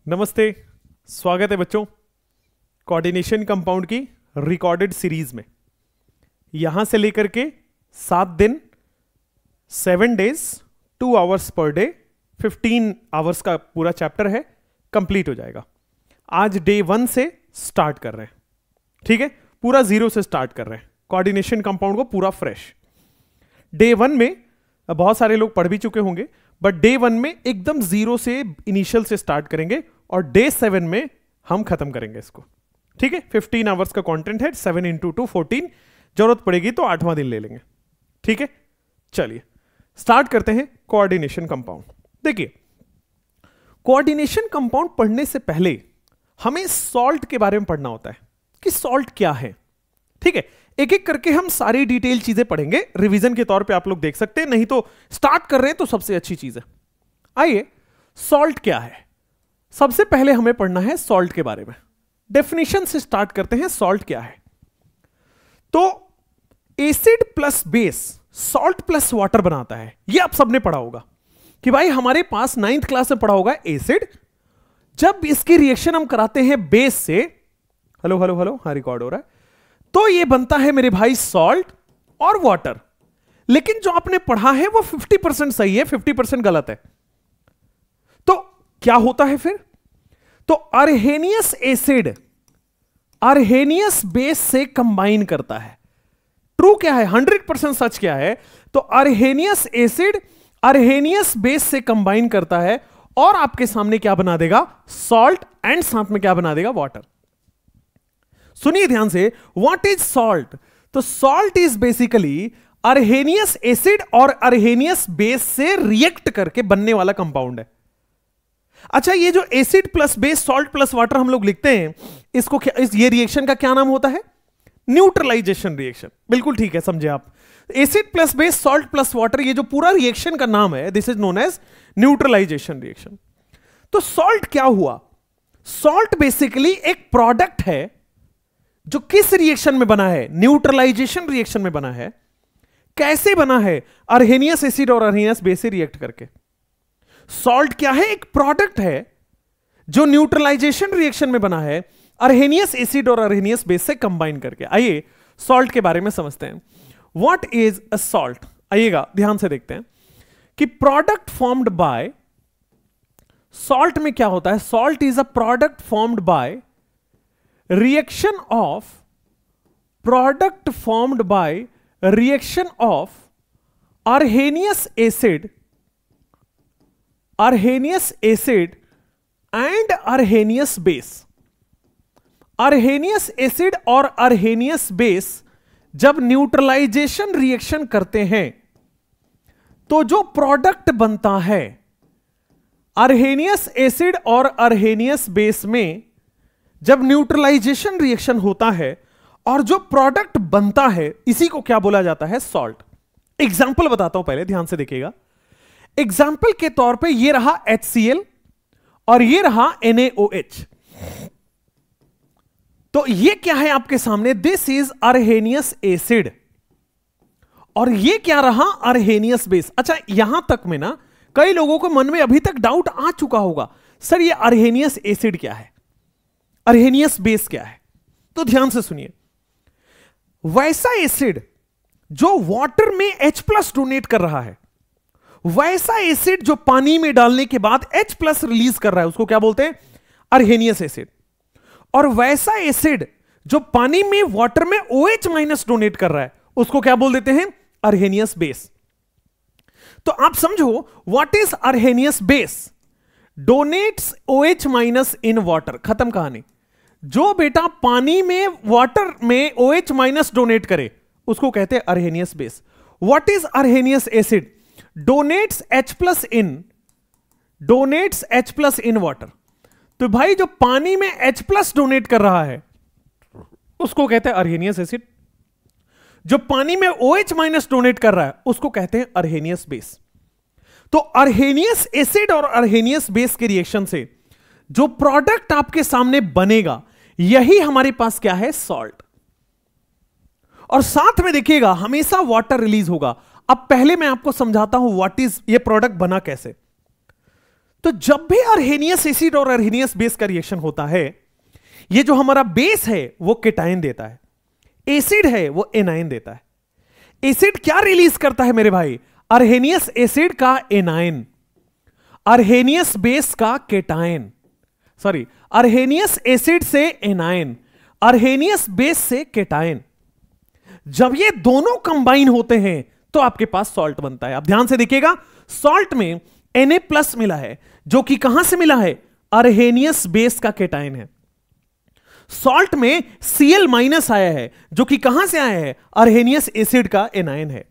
नमस्ते, स्वागत है बच्चों कोऑर्डिनेशन कंपाउंड की रिकॉर्डेड सीरीज में। यहां से लेकर के 7 दिन 7 days 2 hours per day 15 hours का पूरा चैप्टर है, कंप्लीट हो जाएगा। आज डे 1 से स्टार्ट कर रहे हैं, ठीक है, पूरा जीरो से स्टार्ट कर रहे हैं कोऑर्डिनेशन कंपाउंड को, पूरा फ्रेश। डे 1 में बहुत सारे लोग पढ़ भी चुके होंगे, बट डे 1 में एकदम जीरो से इनिशियल से स्टार्ट करेंगे और डे 7 में हम खत्म करेंगे इसको, ठीक है। 15 आवर्स का कंटेंट है, 7 × 2 14, जरूरत पड़ेगी तो 8वां दिन ले लेंगे, ठीक है। चलिए स्टार्ट करते हैं कोऑर्डिनेशन कंपाउंड। देखिए, कोऑर्डिनेशन कंपाउंड पढ़ने से पहले हमें सॉल्ट के बारे में पढ़ना होता है कि सॉल्ट क्या है, ठीक है। एक एक करके हम सारी डिटेल चीजें पढ़ेंगे, रिवीजन के तौर पे आप लोग देख सकते हैं, नहीं तो स्टार्ट कर रहे हैं तो सबसे अच्छी चीज है। आइए, सॉल्ट क्या है, सबसे पहले हमें पढ़ना है सॉल्ट के बारे में। डेफिनेशन से स्टार्ट करते हैं, सॉल्ट क्या है। तो acid plus base salt plus water बनाता है, यह आप सबने पढ़ा होगा कि भाई हमारे पास 9th क्लास में पढ़ा होगा एसिड, जब इसकी रिएक्शन हम कराते हैं बेस से, हेलो हेलो हेलो, हाँ रिकॉर्ड हो रहा है, तो ये बनता है मेरे भाई सॉल्ट और वाटर। लेकिन जो आपने पढ़ा है वो 50% सही है, 50% गलत है। तो क्या होता है फिर? तो अर्हेनियस एसिड अर्हेनियस बेस से कंबाइन करता है। ट्रू क्या है, 100% सच क्या है? तो अर्हेनियस एसिड अर्हेनियस बेस से कंबाइन करता है और आपके सामने क्या बना देगा? सॉल्ट, एंड साथ में क्या बना देगा? वाटर। सुनिए ध्यान से, व्हाट इज सॉल्ट? तो सॉल्ट इज बेसिकली अर्हेनियस एसिड और अर्हेनियस बेस से रिएक्ट करके बनने वाला कंपाउंड है। अच्छा, ये जो acid plus base salt plus water हम लोग लिखते हैं, इसको ये रिएक्शन का क्या नाम होता है? Neutralisation reaction. बिल्कुल ठीक है, समझे आप। Acid plus base salt plus water, ये जो पूरा रिएक्शन का नाम है, this is known as neutralisation reaction. तो सॉल्ट क्या हुआ? सॉल्ट बेसिकली एक प्रोडक्ट है जो किस रिएक्शन में बना है? न्यूट्रलाइजेशन रिएक्शन में बना है। कैसे बना है? अर्हेनियस एसिड और अर्हेनियस बेस से रिएक्ट करके। सॉल्ट क्या है? एक प्रोडक्ट है जो न्यूट्रलाइजेशन रिएक्शन में बना है, अर्हेनियस एसिड और अर्हेनियस बेस से कंबाइन करके। आइए सॉल्ट के बारे में समझते हैं। What is a salt? आइएगा ध्यान से देखते हैं कि प्रोडक्ट फॉर्म्ड बाय, सॉल्ट में क्या होता है? Salt is a product formed by reaction of product formed by reaction of Arrhenius acid and Arrhenius base. Arrhenius acid और अर्हेनियस बेस जब न्यूट्रलाइजेशन रिएक्शन करते हैं तो जो प्रोडक्ट बनता है अर्हेनियस एसिड और अर्हेनियस बेस में, जब न्यूट्रलाइजेशन रिएक्शन होता है और जो प्रोडक्ट बनता है, इसी को क्या बोला जाता है? सॉल्ट। एग्जाम्पल बताता हूं, पहले ध्यान से देखिएगा। एग्जाम्पल के तौर पे ये रहा HCl और ये रहा NaOH। तो ये क्या है आपके सामने? दिस इज अर्हेनियस एसिड और ये क्या रहा? अर्हेनियस बेस। अच्छा, यहां तक में ना कई लोगों को मन में अभी तक डाउट आ चुका होगा, सर ये अर्हेनियस एसिड क्या है, अर्हेनियस बेस क्या है? तो ध्यान से सुनिए, वैसा एसिड जो वाटर में H+ डोनेट कर रहा है, वैसा एसिड जो पानी में डालने के बाद H+ रिलीज कर रहा है, उसको क्या बोलते हैं? अर्हेनियस एसिड। और वैसा एसिड जो पानी में वाटर में OH- डोनेट कर रहा है, उसको क्या बोल देते हैं? Arrhenius base. तो आप समझो, what is Arrhenius base? Donates OH- in water. खत्म कहानी। जो बेटा पानी में वाटर में OH- डोनेट करे, उसको कहते हैं Arrhenius base. What is Arrhenius acid? Donates H+ in water. तो भाई जो पानी में H+ डोनेट कर रहा है, उसको कहते हैं अर्हेनियस एसिड। जो पानी में OH- डोनेट कर रहा है, उसको कहते हैं अर्हेनियस बेस। तो अर्हेनियस एसिड और अर्हेनियस बेस के रिएक्शन से जो प्रोडक्ट आपके सामने बनेगा, यही हमारे पास क्या है? सॉल्ट। और साथ में देखिएगा हमेशा वाटर रिलीज होगा। अब पहले मैं आपको समझाता हूं व्हाट इज, ये प्रोडक्ट बना कैसे। तो जब भी अर्हेनियस एसिड और अर्हेनियस बेस का रिएक्शन होता है, ये जो हमारा बेस है वो केटायन देता है, एसिड है वो एनायन देता है। एसिड क्या रिलीज करता है मेरे भाई? अर्हेनियस एसिड का एनायन, अर्हेनियस बेस का केटायन, सॉरी अर्हेनियस एसिड से एनायन, अर्हेनियस बेस से केटायन। जब ये दोनों कंबाइन होते हैं तो आपके पास सॉल्ट बनता है। आप ध्यान से देखिएगा, सॉल्ट में Na+ मिला है, जो कि कहां से मिला है? अर्हेनियस बेस का केटायन है। सॉल्ट में Cl- आया है, जो कि कहां से आया है? अर्हेनियस एसिड का एनायन है।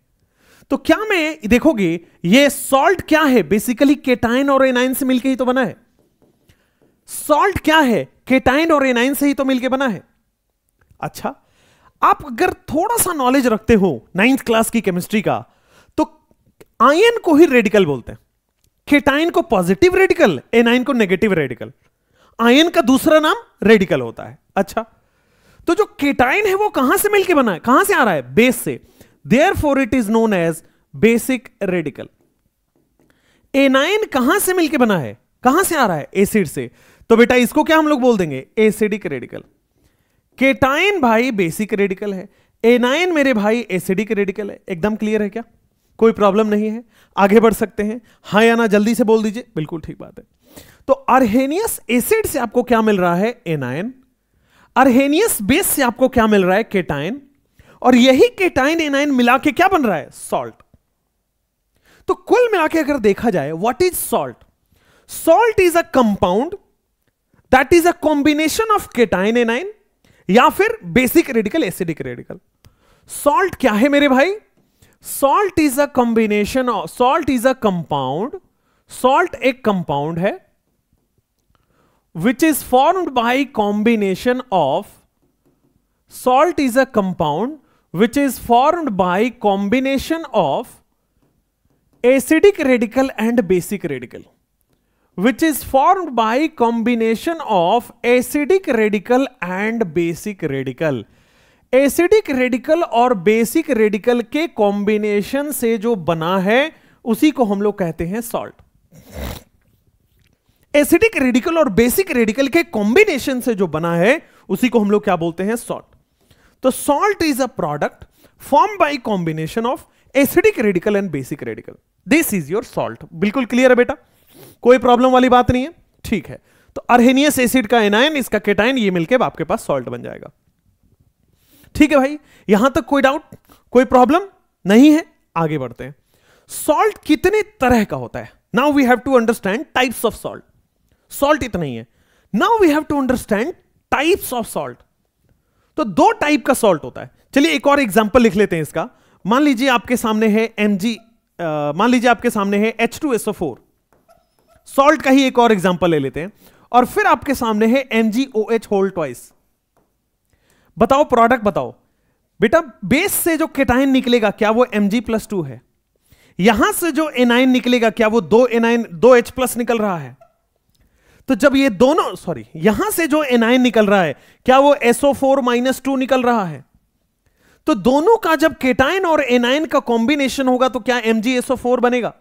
तो क्या मैं देखोगे, ये सॉल्ट क्या है? बेसिकली केटायन और एनायन से मिलकर ही तो बना है। सॉल्ट क्या है? केटायन और एनायन से ही तो मिलकर बना है। अच्छा, आप अगर थोड़ा सा नॉलेज रखते हो 9th क्लास की केमिस्ट्री का, तो आयन को ही रेडिकल बोलते हैं, केटायन को पॉजिटिव रेडिकल, एनायन को नेगेटिव रेडिकल। आयन का दूसरा नाम रेडिकल होता है। अच्छा, तो जो केटायन है वो कहां से मिलके बना है? कहां से आ रहा है? बेस से। Therefore it is known as basic radical. Anion कहां से मिलके बना है? कहां से आ रहा है? एसिड से। तो बेटा इसको क्या हम लोग बोल देंगे? Acidic radical. केटायन भाई बेसिक रेडिकल है, एनायन मेरे भाई एसिडिक रेडिकल है। एकदम क्लियर है क्या? कोई प्रॉब्लम नहीं है, आगे बढ़ सकते हैं। हाँ या ना जल्दी से बोल दीजिए। बिल्कुल ठीक बात है। तो अर्हेनियस एसिड से आपको क्या मिल रहा है? एनायन। अर्हेनियस बेस से आपको क्या मिल रहा है? केटायन। और यही केटायन एनायन मिला के क्या बन रहा है? सॉल्ट। तो कुल मिला के अगर देखा जाए, what is salt? Salt is a compound that is a combination of cation anion या फिर basic radical acidic radical. Salt क्या है मेरे भाई? Salt is a combination of, salt is a compound, salt एक कंपाउंड है which is formed by combination of, salt is a compound which is formed by combination of acidic radical and basic radical, which is formed by combination of acidic radical and basic radical। Acidic radical और basic radical के combination से जो बना है उसी को हम लोग कहते हैं सॉल्ट। एसिडिक रेडिकल और बेसिक रेडिकल के कॉम्बिनेशन से जो बना है उसी को हम लोग क्या बोलते हैं? सॉल्ट। तो salt is a product form by combination of acidic radical and basic radical. This is your salt. बिल्कुल क्लियर है बेटा? कोई प्रॉब्लम वाली बात नहीं है? ठीक है। तो अर्हेनियस एसिड का एनायन, इसका केटायन, ये मिलकर आपके पास सॉल्ट बन जाएगा। ठीक है भाई, यहां तक कोई डाउट, कोई प्रॉब्लम नहीं है? आगे बढ़ते हैं। सॉल्ट कितने तरह का होता है? Now we have to understand types of salt. Salt इतना ही है। Now we have to understand types of salt. तो दो टाइप का सॉल्ट होता है। चलिए एक और एग्जांपल लिख लेते हैं इसका। मान लीजिए आपके सामने है मान लीजिए आपके सामने है H2SO4। सॉल्ट का ही एक और एग्जांपल ले लेते हैं। और फिर आपके सामने है MgOH होल ट्वाइस। बताओ प्रोडक्ट बताओ बेटा। बेस से जो केटायन निकलेगा क्या वो Mg+2 है? यहां से जो एनायन निकलेगा क्या वो 2H+ निकल रहा है? तो जब ये दोनों, सॉरी, यहां से जो एनायन निकल रहा है क्या वो SO4-2 निकल रहा है? तो दोनों का जब केटायन और एनायन का कॉम्बिनेशन होगा तो क्या MgSO4 बनेगा?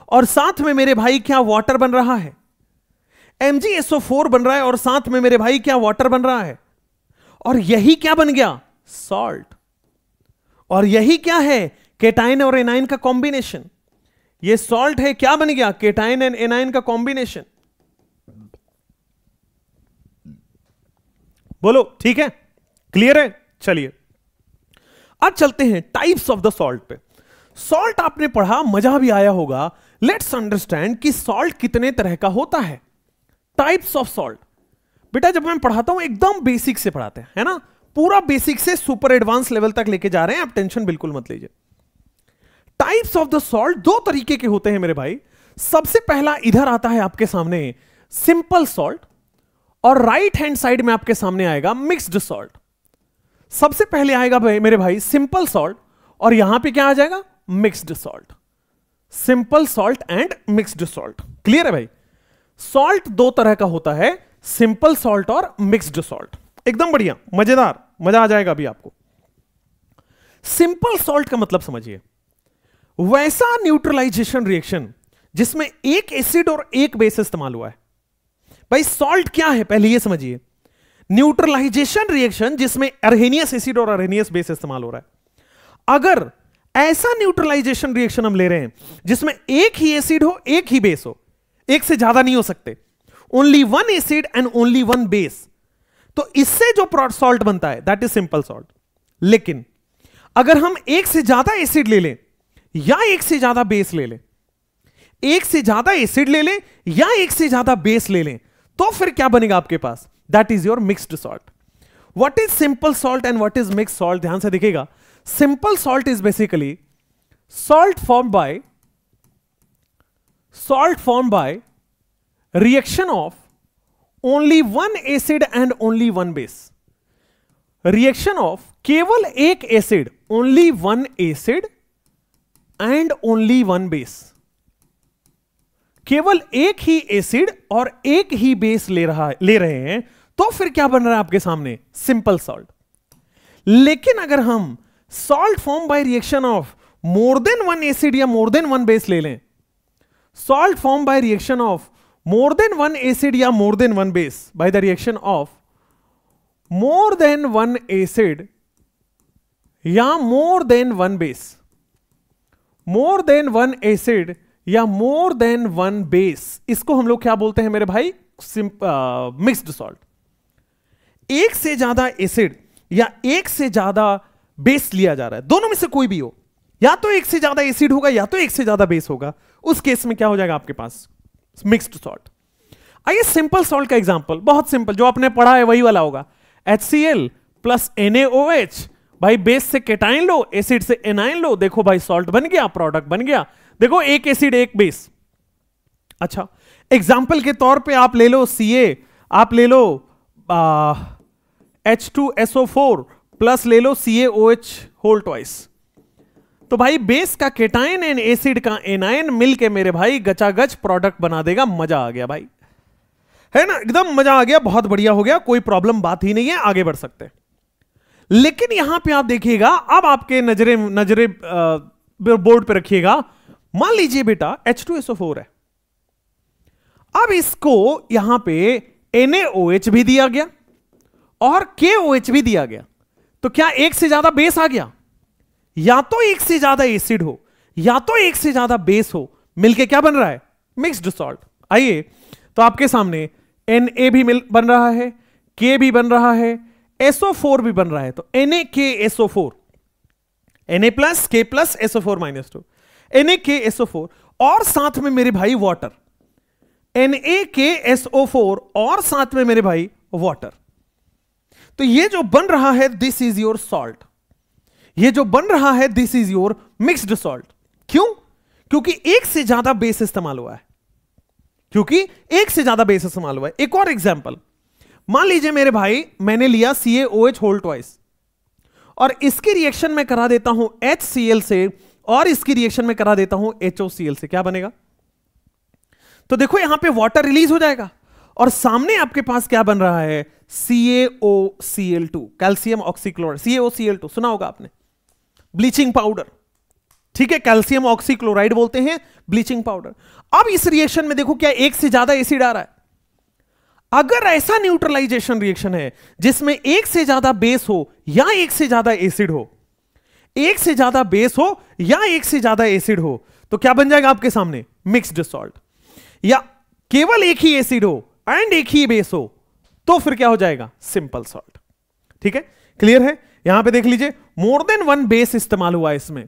और साथ में मेरे भाई क्या वाटर बन रहा है? MgSO4 बन रहा है और साथ में मेरे भाई क्या वाटर बन रहा है? और यही क्या बन गया? सॉल्ट। और यही क्या है? केटायन और एनायन का कॉम्बिनेशन। ये सॉल्ट है, क्या बन गया? केटायन एंड एनायन का कॉम्बिनेशन। बोलो ठीक है? क्लियर है? चलिए अब चलते हैं टाइप्स ऑफ द सॉल्ट पे। सॉल्ट आपने पढ़ा, मजा भी आया होगा। लेट्स अंडरस्टैंड कि सॉल्ट कितने तरह का होता है। टाइप्स ऑफ सॉल्ट बेटा जब मैं पढ़ाता हूं एकदम बेसिक से पढ़ाते हैं, है ना? पूरा बेसिक से सुपर एडवांस लेवल तक लेके जा रहे हैं, आप टेंशन बिल्कुल मत लीजिए। टाइप्स ऑफ द सॉल्ट दो तरीके के होते हैं मेरे भाई। सबसे पहला इधर आता है आपके सामने सिंपल सॉल्ट, और राइट हैंड साइड में आपके सामने आएगा मिक्स्ड सॉल्ट। सबसे पहले आएगा मेरे भाई सिंपल सॉल्ट, और यहां पे क्या आ जाएगा? Mixed salt. Simple salt and mixed salt. Clear है भाई? सॉल्ट दो तरह का होता है, सिंपल सॉल्ट और मिक्स्ड सॉल्ट। एकदम बढ़िया, मजेदार, मजा आ जाएगा अभी आपको। सिंपल सॉल्ट का मतलब समझिए, वैसा न्यूट्रलाइजेशन रिएक्शन जिसमें एक एसिड और एक बेस इस्तेमाल हुआ है। भाई सॉल्ट क्या है पहले ये समझिए। न्यूट्रलाइजेशन रिएक्शन जिसमें अर्हेनियस एसिड और अर्हेनियस बेस इस्तेमाल हो रहा है। अगर ऐसा न्यूट्रलाइजेशन रिएक्शन हम ले रहे हैं जिसमें एक ही एसिड हो एक ही बेस हो, एक से ज्यादा नहीं हो सकते, only one acid and only one base, तो इससे जो सॉल्ट बनता है दैट इज सिंपल सॉल्ट। लेकिन अगर हम एक से ज्यादा एसिड ले लें या एक से ज्यादा बेस ले लें, एक से ज्यादा एसिड ले लें या एक से ज्यादा बेस ले लें, तो फिर क्या बनेगा आपके पास? That is your mixed salt. What is simple salt and what is mixed salt? ध्यान से देखिएगा। Simple salt is basically salt formed by reaction of only one acid and only one base। Reaction of केवल एक acid, only one acid and only one base, केवल एक ही acid और एक ही base ले रहे हैं, तो फिर क्या बन रहा है आपके सामने? Simple salt. लेकिन अगर हम salt form by reaction of more than one acid या मोर देन वन बेस ले लें, salt form by reaction of more than one acid या more than one base, by the reaction of more than one acid या more than one base, more than one acid या more than one base, इसको हम लोग क्या बोलते हैं मेरे भाई? Mixed salt. एक से ज्यादा एसिड या एक से ज्यादा बेस लिया जा रहा है, दोनों में से कोई भी हो, या तो एक से ज्यादा एसिड होगा या तो एक से ज्यादा बेस होगा, उस केस में क्या हो जाएगा आपके पास? Mixed salt. आइए सिंपल सॉल्ट का एग्जांपल, बहुत सिंपल, जो आपने पढ़ा है वही वाला होगा। HCl प्लस NaOH, भाई बेस से केटाइन लो, एसिड से एनाइन लो, देखो भाई सॉल्ट बन गया, प्रोडक्ट बन गया। देखो एक एसिड एक बेस। अच्छा, एग्जांपल के तौर पे आप ले लो Ca, आप ले लो H2SO4 प्लस ले लो CaOH होल ट्वाइस। तो भाई बेस का केटाइन एंड एसिड का एनाइन मिलके मेरे भाई गचागच प्रोडक्ट बना देगा। मजा आ गया भाई, है ना? एकदम मजा आ गया, बहुत बढ़िया हो गया, कोई प्रॉब्लम बात ही नहीं है, आगे बढ़ सकते हैं। लेकिन यहां पे आप देखिएगा, अब आपके नजरे बोर्ड पे रखिएगा। मान लीजिए बेटा H2SO4 है, अब इसको यहां पे NaOH भी दिया गया और KOH भी दिया गया, तो क्या एक से ज्यादा बेस आ गया? या तो एक से ज्यादा एसिड हो या तो एक से ज्यादा बेस हो, मिलके क्या बन रहा है? Mixed salt. आइए तो आपके सामने Na भी बन रहा है, K भी बन रहा है, SO4 भी बन रहा है, तो NaKSO4, Na plus K plus SO4 minus 2, NaKSO4, और साथ में मेरे भाई वाटर, NaKSO4 और साथ में मेरे भाई वाटर। तो ये जो बन रहा है दिस इज योर सॉल्ट, ये जो बन रहा है this is your mixed salt. क्यों? क्योंकि एक से ज्यादा बेस इस्तेमाल हुआ है, क्योंकि एक से ज्यादा बेस इस्तेमाल हुआ है। एक और एग्जांपल, मान लीजिए मेरे भाई मैंने लिया CaOH होल ट्वाइस और इसकी रिएक्शन में करा देता हूं HCl से और इसकी रिएक्शन में करा देता हूं HOCl से, क्या बनेगा? तो देखो यहां पे वाटर रिलीज हो जाएगा और सामने आपके पास क्या बन रहा है? CaOCl2, कैल्शियम ऑक्सीक्लोराइड, CaOCl2 सुना होगा आपने, ब्लीचिंग पाउडर, ठीक है, कैल्शियम ऑक्सीक्लोराइड बोलते हैं, ब्लीचिंग पाउडर। अब इस रिएक्शन में देखो क्या एक से ज्यादा एसिड आ रहा है? अगर ऐसा न्यूट्रलाइजेशन रिएक्शन है जिसमें एक से ज्यादा बेस हो या एक से ज्यादा एसिड हो, एक से ज्यादा बेस हो या एक से ज्यादा एसिड हो, तो क्या बन जाएगा आपके सामने? Mixed salt. या केवल एक ही एसिड हो एंड एक ही बेस हो, तो फिर क्या हो जाएगा? Simple salt. ठीक है, क्लियर है? यहां पे देख लीजिए, मोर देन वन बेस इस्तेमाल हुआ है इसमें,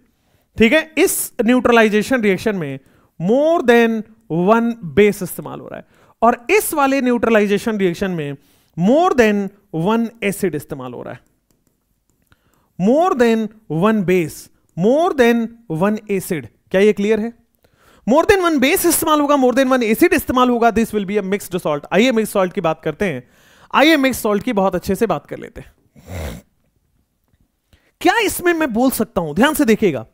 ठीक है, इस न्यूट्रलाइजेशन रिएक्शन में मोर देन वन बेस इस्तेमाल हो रहा है, और इस वाले न्यूट्रलाइजेशन रिएक्शन में मोर देन वन एसिड इस्तेमाल हो रहा है, मोर than one base, more than one acid. क्या ये क्लियर है? मोर देन वन बेस इस्तेमाल होगा, मोर देन वन एसिड इस्तेमाल होगा, this will be a mixed salt. आइए मिक्स्ड सॉल्ट की बात करते हैं, आइए मिक्स्ड सॉल्ट की बहुत अच्छे से बात कर लेते हैं। क्या इसमें मैं बोल सकता हूं, ध्यान से देखिएगा,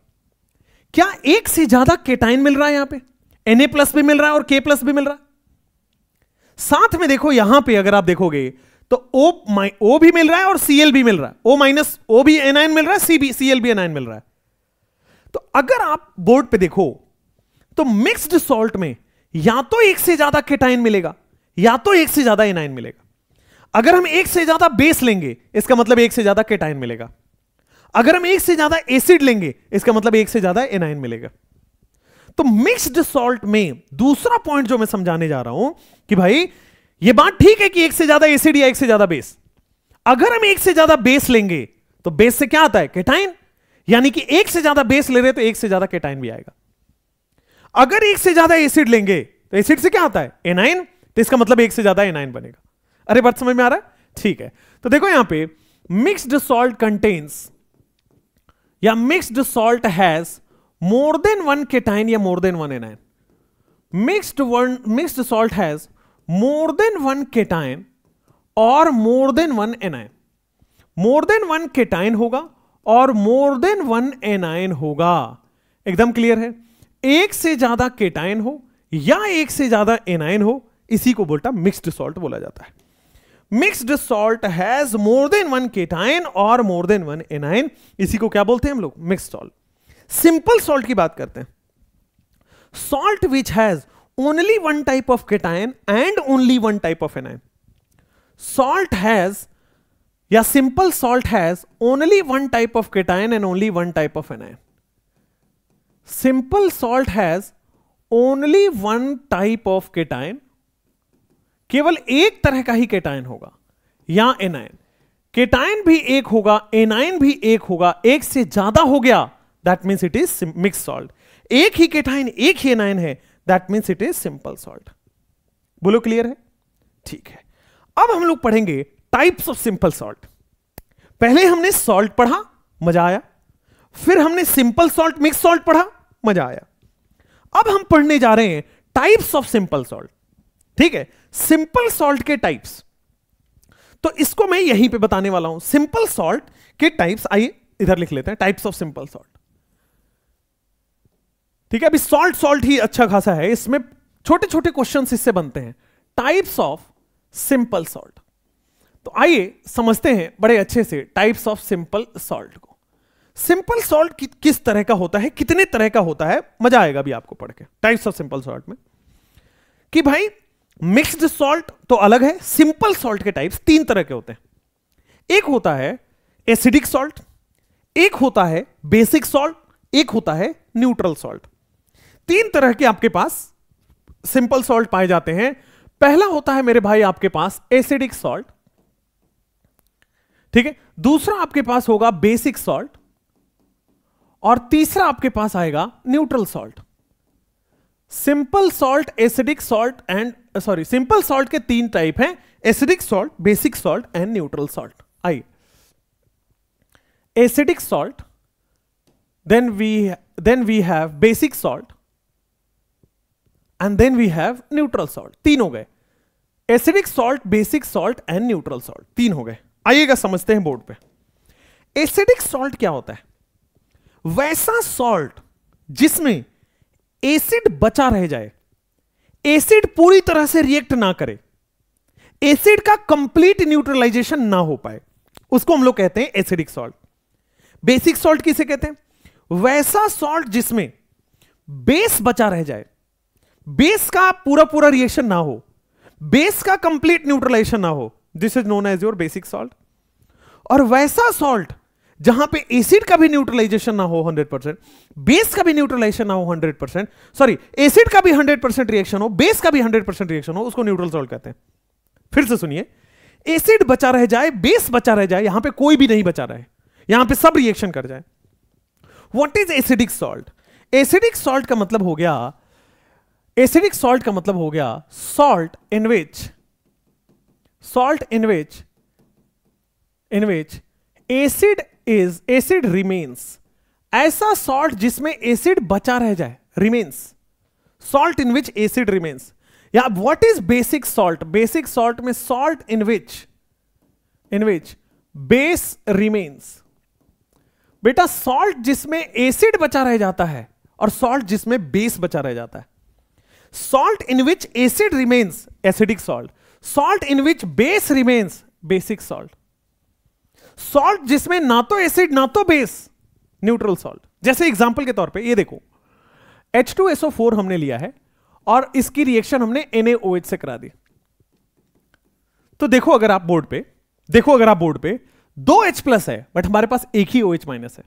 क्या एक से ज्यादा केटाइन मिल रहा है? यहां पे Na प्लस भी मिल रहा है और K प्लस भी मिल रहा है। साथ में देखो यहां पे अगर आप देखोगे तो O भी मिल रहा है और Cl भी मिल रहा है, O माइनस O भी एनाइन मिल रहा है, Cl भी एनाइन मिल रहा है। तो अगर आप बोर्ड पे देखो तो मिक्स्ड सॉल्ट में या तो एक से ज्यादा केटाइन मिलेगा या तो एक से ज्यादा एनाइन मिलेगा। अगर हम एक से ज्यादा बेस लेंगे इसका मतलब एक से ज्यादा केटाइन मिलेगा। अगर हम एक से ज्यादा एसिड लेंगे इसका मतलब एक से ज्यादा एनाइन मिलेगा। तो मिक्स्ड सॉल्ट में दूसरा पॉइंट जो मैं समझाने जा रहा हूं कि भाई यह बात ठीक है कि एक से ज्यादा एसिड या एक से ज्यादा बेस, अगर हम एक से ज्यादा बेस लेंगे तो बेस से क्या आता है? केटाइन। यानी कि एक से ज्यादा बेस ले रहे तो एक से ज्यादा केटाइन भी आएगा। अगर एक से ज्यादा एसिड लेंगे तो एसिड से क्या आता है? एनाइन। तो इसका मतलब एक से ज्यादा एनाइन बनेगा। अरे बात समझ में आ रहा है? ठीक है, तो देखो यहां पे मिक्स्ड सॉल्ट कंटेन्स या mixed salt has more than one cation या more than one anion. Mixed salt has more than one cation और more than one anion. More than one cation होगा और मोर देन वन एनाइन होगा। एकदम clear है? एक से ज्यादा केटाइन हो या एक से ज्यादा एनाइन हो, इसी को बोलता मिक्स्ड सॉल्ट बोला जाता है। Mixed salt has more than one cation और मोर देन वन एनाइन, इसी को क्या बोलते हैं हम लोग? Mixed salt. सिंपल सॉल्ट की बात करते हैं। Salt which has only one type of cation and only one type of anion. Salt has या simple salt has only one type of cation and only one type of anion. Simple salt has only one type of cation, केवल एक तरह का ही cation होगा या A9. Cation भी एक होगा, एनाइन भी एक होगा। एक से ज्यादा हो गया that means it is mixed salt. एक ही केटाइन एक ही एनाइन है that means it is simple salt. बोलो क्लियर है? ठीक है, अब हम लोग पढ़ेंगे टाइप्स ऑफ सिंपल सॉल्ट। पहले हमने सॉल्ट पढ़ा, मजा आया। फिर हमने सिंपल सॉल्ट मिक्स सॉल्ट पढ़ा, मजा आया। अब हम पढ़ने जा रहे हैं टाइप्स ऑफ सिंपल सॉल्ट। ठीक है, सिंपल सॉल्ट के टाइप्स, तो इसको मैं यहीं पे बताने वाला हूं। सिंपल सॉल्ट के टाइप्स, आइए इधर लिख लेते हैं, टाइप्स ऑफ सिंपल सॉल्ट। ठीक है, अभी सॉल्ट सॉल्ट ही अच्छा खासा है, इसमें छोटे छोटे क्वेश्चंस इससे बनते हैं। टाइप्स ऑफ सिंपल सॉल्ट, तो आइए समझते हैं बड़े अच्छे से टाइप्स ऑफ सिंपल सॉल्ट को। सिंपल सॉल्ट किस तरह का होता है, कितने तरह का होता है, मजा आएगा भी आपको पढ़ के टाइप्स ऑफ सिंपल सॉल्ट में। कि भाई मिक्स्ड सॉल्ट तो अलग है, सिंपल सॉल्ट के टाइप्स तीन तरह के होते हैं। एक होता है एसिडिक सॉल्ट, एक होता है बेसिक सॉल्ट, एक होता है न्यूट्रल सॉल्ट। तीन तरह के आपके पास सिंपल सॉल्ट पाए जाते हैं। पहला होता है मेरे भाई आपके पास एसिडिक सॉल्ट, ठीक है। दूसरा आपके पास होगा बेसिक सॉल्ट और तीसरा आपके पास आएगा neutral salt. Simple salt, acidic salt and simple salt के तीन टाइप हैं, acidic salt, basic salt and neutral salt. आइए, acidic salt, then we have basic salt and then we have neutral salt। तीन हो गए, acidic salt, basic salt and neutral salt, तीन हो गए। आइएगा समझते हैं बोर्ड पे। एसिडिक सॉल्ट क्या होता है? वैसा सॉल्ट जिसमें एसिड बचा रह जाए, एसिड पूरी तरह से रिएक्ट ना करे, एसिड का कंप्लीट न्यूट्रलाइजेशन ना हो पाए, उसको हम लोग कहते हैं एसिडिक सॉल्ट। बेसिक सॉल्ट किसे कहते हैं? वैसा सॉल्ट जिसमें बेस बचा रह जाए, बेस का पूरा पूरा रिएक्शन ना हो, बेस का कंप्लीट न्यूट्रलाइजेशन ना हो, this is known as your basic salt. और वैसा सॉल्ट जहां पे एसिड का भी न्यूट्रलाइजेशन ना हो 100%, बेस का भी न्यूट्रलाइजेशन ना हो 100%, सॉरी एसिड का भी 100% रिएक्शन हो, बेस का भी 100% रिएक्शन हो, उसको न्यूट्रल सॉल्ट कहते हैं। फिर से सुनिए, एसिड बचा रह जाए, बेस बचा रह जाए, यहां पे कोई भी नहीं बचा रहे, यहां पे सब रिएक्शन कर जाए। What is acidic salt? Acidic salt का मतलब हो गया, एसिडिक सॉल्ट का मतलब हो गया salt in which acid remains, ऐसा सॉल्ट जिसमें एसिड बचा रह जाए, remains, salt in which acid remains. या what is basic salt? Basic salt में salt in which base remains. बेटा सॉल्ट जिसमें एसिड बचा रह जाता है और सॉल्ट जिसमें बेस बचा रह जाता है। Salt in which acid remains, acidic salt. Salt in which base remains, basic salt. Salt जिसमें ना तो एसिड ना तो बेस, न्यूट्रल सॉल्ट। जैसे एग्जांपल के तौर पे ये देखो, H2SO4 हमने लिया है और इसकी रिएक्शन हमने NaOH से करा दी। तो देखो अगर आप बोर्ड पे 2 H प्लस है बट हमारे पास एक ही OH माइनस है,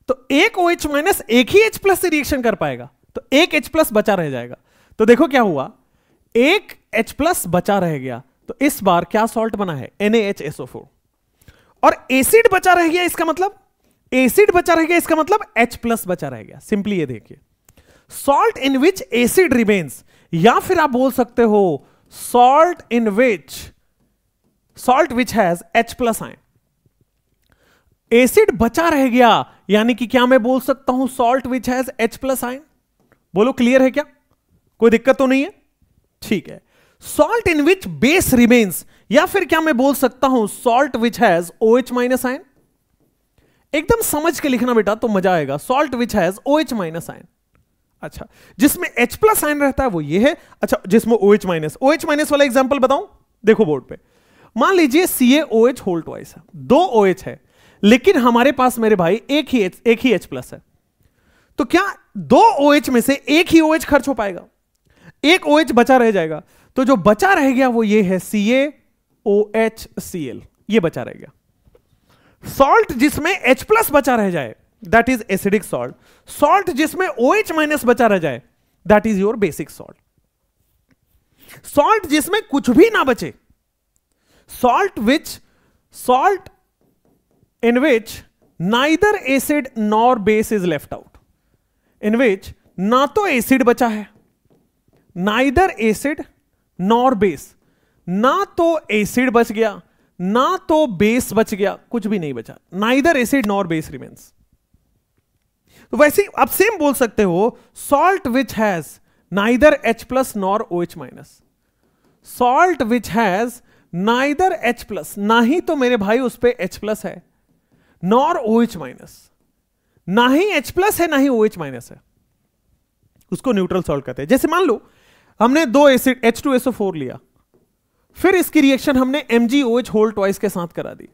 तो एक OH माइनस एक ही H प्लस से रिएक्शन कर पाएगा, तो एक H प्लस बचा रह जाएगा। तो देखो क्या हुआ, एक H प्लस बचा रह गया, तो इस बार क्या सॉल्ट बना है, NaHSO4। और एसिड बचा रह गया, इसका मतलब H प्लस बचा रह गया। सिंपली ये देखिए, salt in which acid remains, या फिर आप बोल सकते हो salt which has H plus ion. Acid बचा रह गया, यानी कि क्या मैं बोल सकता हूं salt which has H plus ion. बोलो क्लियर है क्या, कोई दिक्कत तो नहीं है? ठीक है। Salt in which base remains, या फिर क्या मैं बोल सकता हूं salt which has OH minus ion. एकदम समझ के लिखना बेटा तो मजा आएगा। Salt which has OH minus ion, अच्छा जिसमें H प्लस आयन रहता है वो ये है। अच्छा जिसमें OH माइनस वाला एग्जांपल बताऊं, देखो बोर्ड पे मान लीजिए CaOH होल ट्वाइस है, 2 OH है, लेकिन हमारे पास मेरे भाई एक ही H प्लस है, तो क्या 2 OH में से एक ही OH खर्च हो पाएगा, एक OH बचा रह जाएगा। तो जो बचा रह गया वो ये है CaOHCl, ये बचा रह गया। सॉल्ट जिसमें H प्लस बचा रह जाए that is acidic salt, salt जिसमें OH माइनस बचा रह जाए that is your basic salt. Salt जिसमें कुछ भी ना बचे, salt in which neither acid nor base is left out, in which ना तो एसिड बचा है, neither acid nor base, ना तो एसिड बच गया ना तो बेस बच गया, कुछ भी नहीं बचा, neither acid nor base remains। तो वैसे आप सेम बोल सकते हो salt which has neither H plus nor OH minus, salt which has neither H plus, ना ही तो मेरे भाई उस पे H plus है नॉर OH माइनस, ना ही H प्लस है ना ही OH माइनस है, उसको न्यूट्रल सॉल्ट कहते हैं। जैसे मान लो हमने 2 एसिड H2SO4 लिया, फिर इसकी रिएक्शन हमने MgOH होल ट्वाइस के साथ करा दी,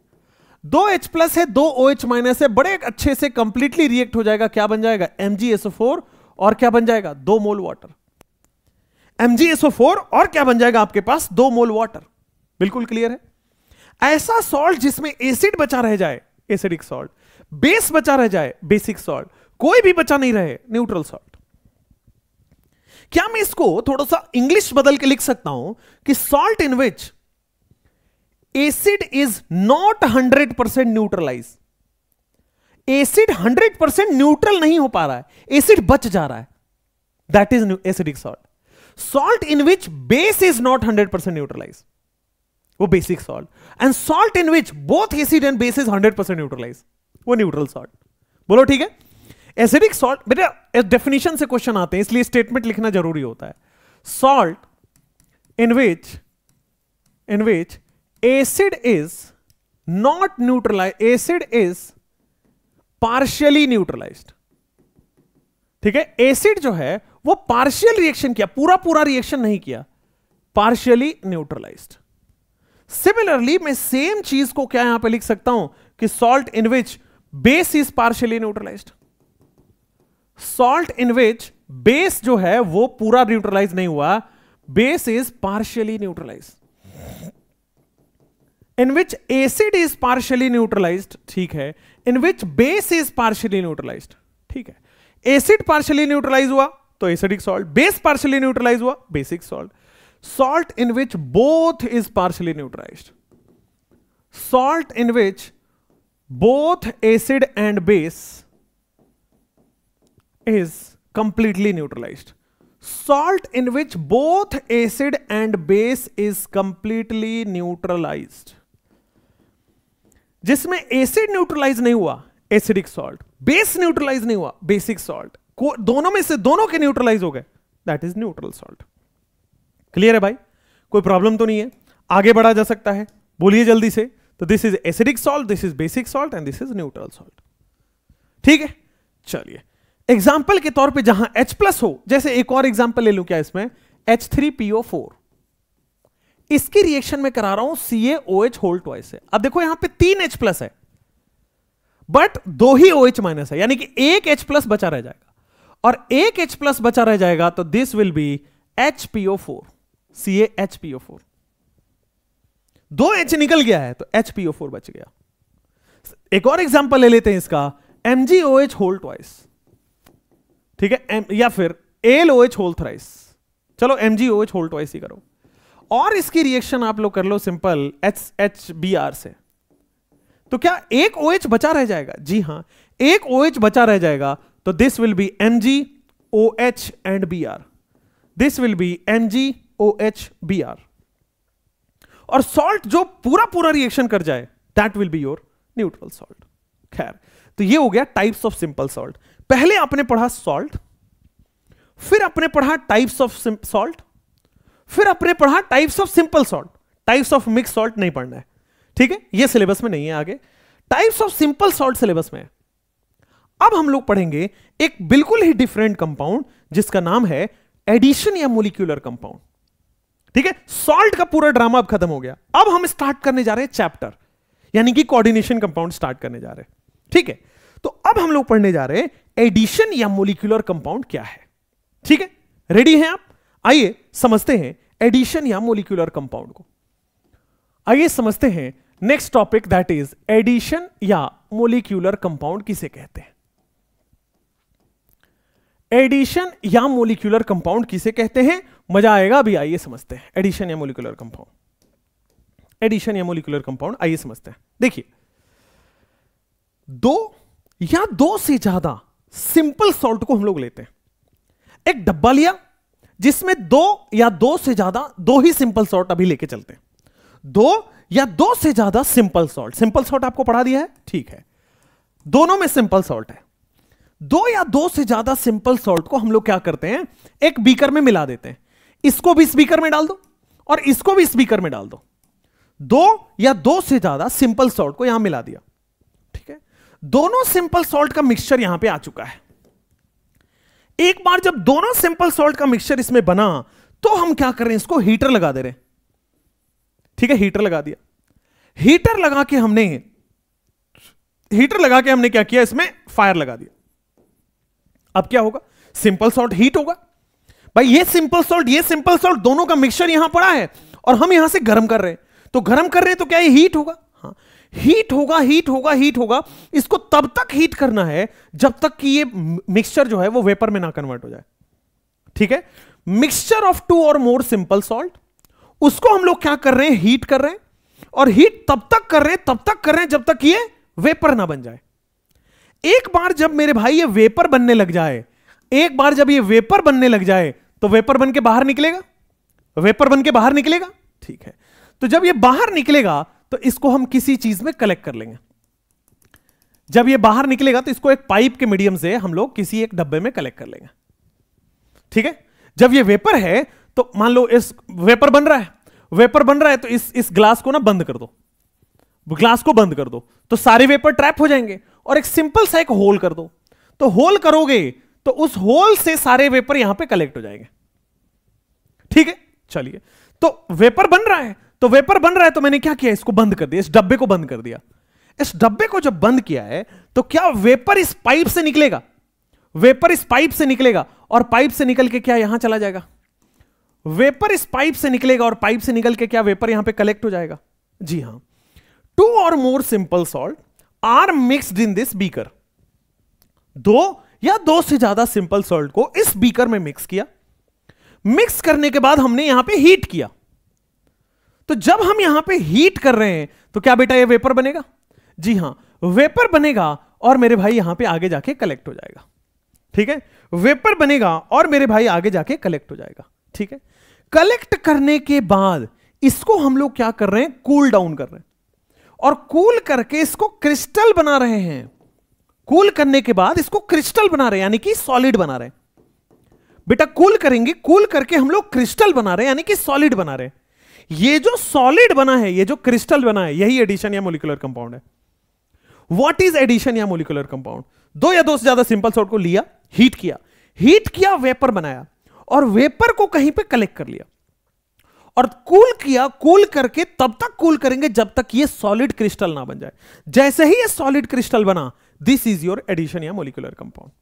2 H प्लस है 2 OH माइनस है, बड़े अच्छे से कंप्लीटली रिएक्ट हो जाएगा, क्या बन जाएगा MgSO4 और क्या बन जाएगा 2 मोल वाटर, MgSO4 और क्या बन जाएगा आपके पास 2 मोल वाटर। बिल्कुल क्लियर है। ऐसा सॉल्ट जिसमें एसिड बचा रह जाए एसिडिक सॉल्ट, बेस बचा रह जाए बेसिक सॉल्ट, कोई भी बचा नहीं रहे न्यूट्रल सॉल्ट। क्या मैं इसको थोड़ा सा इंग्लिश बदल के लिख सकता हूं कि salt in which acid is not 100% neutralise, acid 100% neutral नहीं हो पा रहा है, एसिड बच जा रहा है, that is acidic salt. Salt in which base is not 100% neutralise, वो basic salt. And salt in which both acid and base is 100% neutralise, वो न्यूट्रल सॉल्ट। बोलो ठीक है। एसिडिक सॉल्ट बेटा डेफिनेशन से क्वेश्चन आते हैं इसलिए स्टेटमेंट लिखना जरूरी होता है। Salt in which acid is not neutralise, acid is partially neutralised. ठीक है, एसिड जो है वो पार्शियल रिएक्शन किया, पूरा रिएक्शन नहीं किया, पार्शियली न्यूट्रलाइज्ड। सिमिलरली मैं सेम चीज को क्या यहां पे लिख सकता हूं कि salt in which base is partially neutralised, salt in which base जो है वो पूरा न्यूट्रलाइज नहीं हुआ, base is partially neutralised. In which acid is partially neutralised, ठीक है, in which base is partially neutralised, ठीक है। एसिड पार्शियली न्यूट्रलाइज हुआ तो acidic salt, base partially neutralise हुआ basic salt. Salt in which both is partially neutralized, salt in which both acid and base is completely neutralized, salt in which both acid and base is completely neutralized। जिसमें acid neutralise नहीं हुआ acidic salt, base neutralise नहीं हुआ basic salt, दोनों में से दोनों के न्यूट्रलाइज हो गए, that is neutral salt. Clear है भाई, कोई प्रॉब्लम तो नहीं है, आगे बढ़ा जा सकता है, बोलिए जल्दी से। तो this is acidic salt, this is basic salt and this is neutral salt. ठीक है, चलिए एग्जाम्पल के तौर पे जहां H प्लस हो, जैसे एक और एग्जाम्पल ले लूं क्या इसमें, H3PO4, इसकी रिएक्शन में करा रहा हूं CaOH होल ट्वाइस से। अब देखो यहां पे 3 H प्लस है बट 2 ही OH माइनस है, यानी कि एक H प्लस बचा रह जाएगा और एक H प्लस बचा रह जाएगा, तो this will B HPO4, CaHPO4। 2 H निकल गया है तो HPO4 बच गया। एक और एग्जांपल ले लेते हैं इसका, MgOH होल ट्वाइस, ठीक है, या फिर AlOH होल थ्राइस। चलो MgOH होल ट्वाइस ही करो, और इसकी रिएक्शन आप लोग कर लो सिंपल HBr से। तो क्या एक OH बचा रह जाएगा? जी हां, एक OH बचा रह जाएगा, तो this will B MgOH and Br, this will B MgOH Br। और सॉल्ट जो पूरा पूरा रिएक्शन कर जाए, that will be your neutral salt. खैर, तो ये हो गया टाइप्स ऑफ सिंपल सॉल्ट। पहले आपने पढ़ा सॉल्ट, फिर आपने पढ़ा टाइप्स ऑफ सॉल्ट, फिर आपने पढ़ा types of simple salt. Types of mix salt नहीं पढ़ना है, ठीक है, ये सिलेबस में नहीं है। आगे types of simple salt syllabus में है। अब हम लोग पढ़ेंगे एक बिल्कुल ही डिफरेंट कंपाउंड जिसका नाम है एडिशन या मोलिक्यूलर कंपाउंड। ठीक है, सॉल्ट का पूरा ड्रामा अब खत्म हो गया। अब हम स्टार्ट करने जा रहे हैं चैप्टर, यानी कि कोऑर्डिनेशन कंपाउंड स्टार्ट करने जा रहे हैं। ठीक है, तो अब हम लोग पढ़ने जा रहे हैं एडिशन या मोलिक्यूलर कंपाउंड क्या है। ठीक है, रेडी हैं आप? आइए समझते हैं एडिशन या मोलिक्यूलर कंपाउंड को। आइए समझते हैं next topic, that is addition या मोलिक्यूलर कंपाउंड किसे कहते हैं। एडिशन या मोलिक्यूलर कंपाउंड किसे कहते हैं, मजा आएगा। अभी आइए समझते हैं एडिशन या मोलिक्यूलर कंपाउंड। एडिशन या मोलिक्यूलर कंपाउंड आइए समझते हैं। देखिए, दो या दो से ज्यादा सिंपल सॉल्ट को हम लोग लेते हैं। एक डब्बा लिया जिसमें दो या दो से ज्यादा, दो ही सिंपल सॉल्ट अभी लेके चलते हैं। दो या दो से ज्यादा सिंपल सॉल्ट, सिंपल सॉल्ट आपको पढ़ा दिया है, ठीक है, दोनों में सिंपल सॉल्ट है। दो या दो से ज्यादा सिंपल सॉल्ट को हम लोग क्या करते हैं, एक बीकर में मिला देते हैं। इसको भी इस बीकर में डाल दो और इसको भी इस बीकर में डाल दो। दो या दो से ज्यादा सिंपल सॉल्ट को यहां मिला दिया, ठीक है। दोनों सिंपल सॉल्ट का मिक्सचर यहां पे आ चुका है। एक बार जब दोनों सिंपल सॉल्ट का मिक्सचर इसमें बना, तो हम क्या कर रहे हैं, इसको हीटर लगा दे रहे हैं। ठीक है, हीटर लगा दिया। हीटर लगा के हमने क्या किया, इसमें फायर लगा दिया। अब क्या होगा, सिंपल सॉल्ट हीट होगा। भाई ये सिंपल सॉल्ट दोनों का मिक्सचर यहां पड़ा है और हम यहां से गर्म कर रहे हैं। तो गर्म कर रहे हैं तो क्या ये हीट होगा? हाँ, हीट होगा। इसको तब तक हीट करना है जब तक कि ये मिक्सचर जो है वो वेपर में ना कन्वर्ट हो जाए। ठीक है, मिक्सचर ऑफ टू और मोर सिंपल सॉल्ट, उसको हम लोग क्या कर रहे हैं, हीट कर रहे हैं। और हीट तब तक कर रहे हैं जब तक ये वेपर ना बन जाए। एक बार जब मेरे भाई ये वेपर बनने लग जाए, तो वेपर बन के बाहर निकलेगा। ठीक है, तो जब ये बाहर निकलेगा तो इसको हम किसी चीज में कलेक्ट कर लेंगे। जब ये बाहर निकलेगा तो इसको एक पाइप के मीडियम से हम लोग किसी एक डब्बे में कलेक्ट कर लेंगे। ठीक है, जब ये वेपर है तो मान लो इस वेपर बन रहा है तो इस ग्लास को ना बंद कर दो, ग्लास को बंद कर दो, तो सारे वेपर ट्रैप हो जाएंगे। और एक सिंपल सा एक होल कर दो, तो होल करोगे तो उस होल से सारे वेपर यहां पे कलेक्ट हो जाएंगे। ठीक है, चलिए, तो वेपर बन रहा है तो मैंने क्या किया, इसको बंद कर दिया, इस डब्बे को बंद कर दिया। इस डब्बे को जब बंद किया है तो क्या वेपर इस पाइप से निकलेगा, और पाइप से निकल के क्या यहां चला जाएगा। वेपर इस पाइप से निकलेगा और पाइप से निकल के क्या वेपर यहां पे कलेक्ट हो जाएगा। जी हां, टू और more simple salt are mixed in this beaker. दो या दो से ज्यादा सिंपल सॉल्ट को इस बीकर में मिक्स किया। मिक्स करने के बाद हमने यहां पे हीट किया। तो जब हम यहां पे हीट कर रहे हैं तो क्या बेटा ये वेपर बनेगा? जी हां, वेपर बनेगा और मेरे भाई यहां पे आगे जाके कलेक्ट हो जाएगा। ठीक है, वेपर बनेगा और मेरे भाई आगे जाके कलेक्ट हो जाएगा। ठीक है, कलेक्ट करने के बाद इसको हम लोग क्या कर रहे हैं, कूल डाउन कर रहे हैं, और कूल करके इसको क्रिस्टल बना रहे हैं। कूल करने के बाद इसको क्रिस्टल बना रहे हैं, यानी कि सॉलिड बना रहे हैं। बेटा कूल करेंगे, कूल करके हम लोग क्रिस्टल बना रहे हैं, यानी कि सॉलिड बना रहे हैं। ये जो सॉलिड बना है, ये जो क्रिस्टल बना है, यही एडिशन या मोलिकुलर कंपाउंड है। व्हाट इज एडिशन या मोलिकुलर कंपाउंड? दो या दो से ज्यादा सिंपल सॉल्ट को लिया, हीट किया, वेपर बनाया, और वेपर को कहीं पे कलेक्ट कर लिया और कूल किया। कूल करके तब तक कूल करेंगे जब तक ये सॉलिड क्रिस्टल ना बन जाए। जैसे ही ये सॉलिड क्रिस्टल बना, दिस इज योर एडिशन या मोलिकुलर कंपाउंड।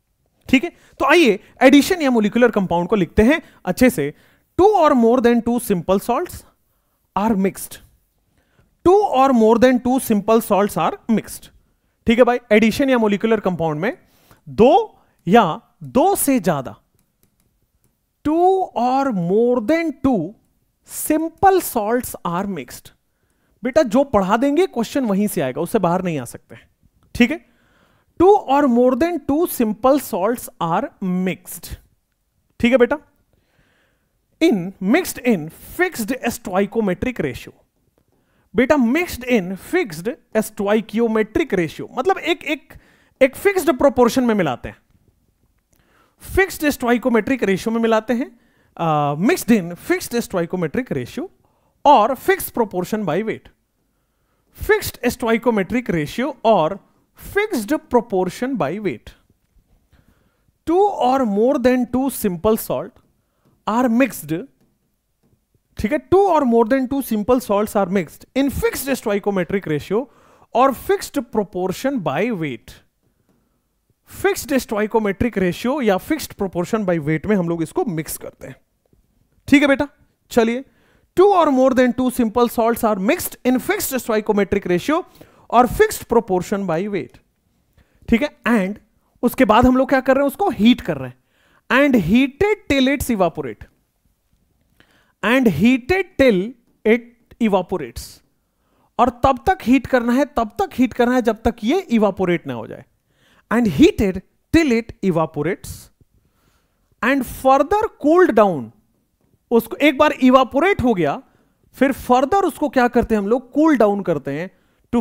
ठीक है, तो आइए एडिशन या मोलिकुलर कंपाउंड को लिखते हैं अच्छे से। 2 or more than 2 simple salts are mixed. 2 or more than 2 simple salts are mixed. ठीक है भाई, एडिशन या मोलिकुलर कंपाउंड में 2 या 2 से ज्यादा 2 or more than 2 simple salts are mixed. बेटा जो पढ़ा देंगे क्वेश्चन वहीं से आएगा, उससे बाहर नहीं आ सकते। ठीक है, 2 or more than 2 simple salts are mixed. ठीक है बेटा, mixed in fixed stoichiometric ratio. बेटा mixed in fixed stoichiometric ratio मतलब एक फिक्स्ड प्रोपोर्शन में मिलाते हैं, फिक्स्ड स्टोइकोमेट्रिक रेशियो में मिलाते हैं, mixed in fixed stoichiometric ratio और fixed proportion by weight. Fixed stoichiometric ratio और fixed proportion by weight. 2 or more than 2 simple salt are mixed, ठीक है, 2 or more than 2 simple salts are mixed in fixed stoichiometric ratio और fixed proportion by weight। Fixed stoichiometric ratio या fixed proportion by wait में हम लोग इसको mix करते हैं। ठीक है बेटा, चलिए 2 or more than 2 simple salts are mixed in fixed stoichiometric ratio और फिक्स्ड प्रोपोर्शन बाय वेट। ठीक है, एंड उसके बाद हम लोग क्या कर रहे हैं, उसको हीट कर रहे हैं and heated till its evaporate, and heated till it evaporates. और तब तक हीट करना है, तब तक हीट करना है जब तक ये इवापोरेट ना हो जाए। And heated till it evaporates and further cooled down. उसको एक बार इवापोरेट हो गया, फिर फर्दर उसको क्या करते हैं हम लोग, कूल डाउन करते हैं टू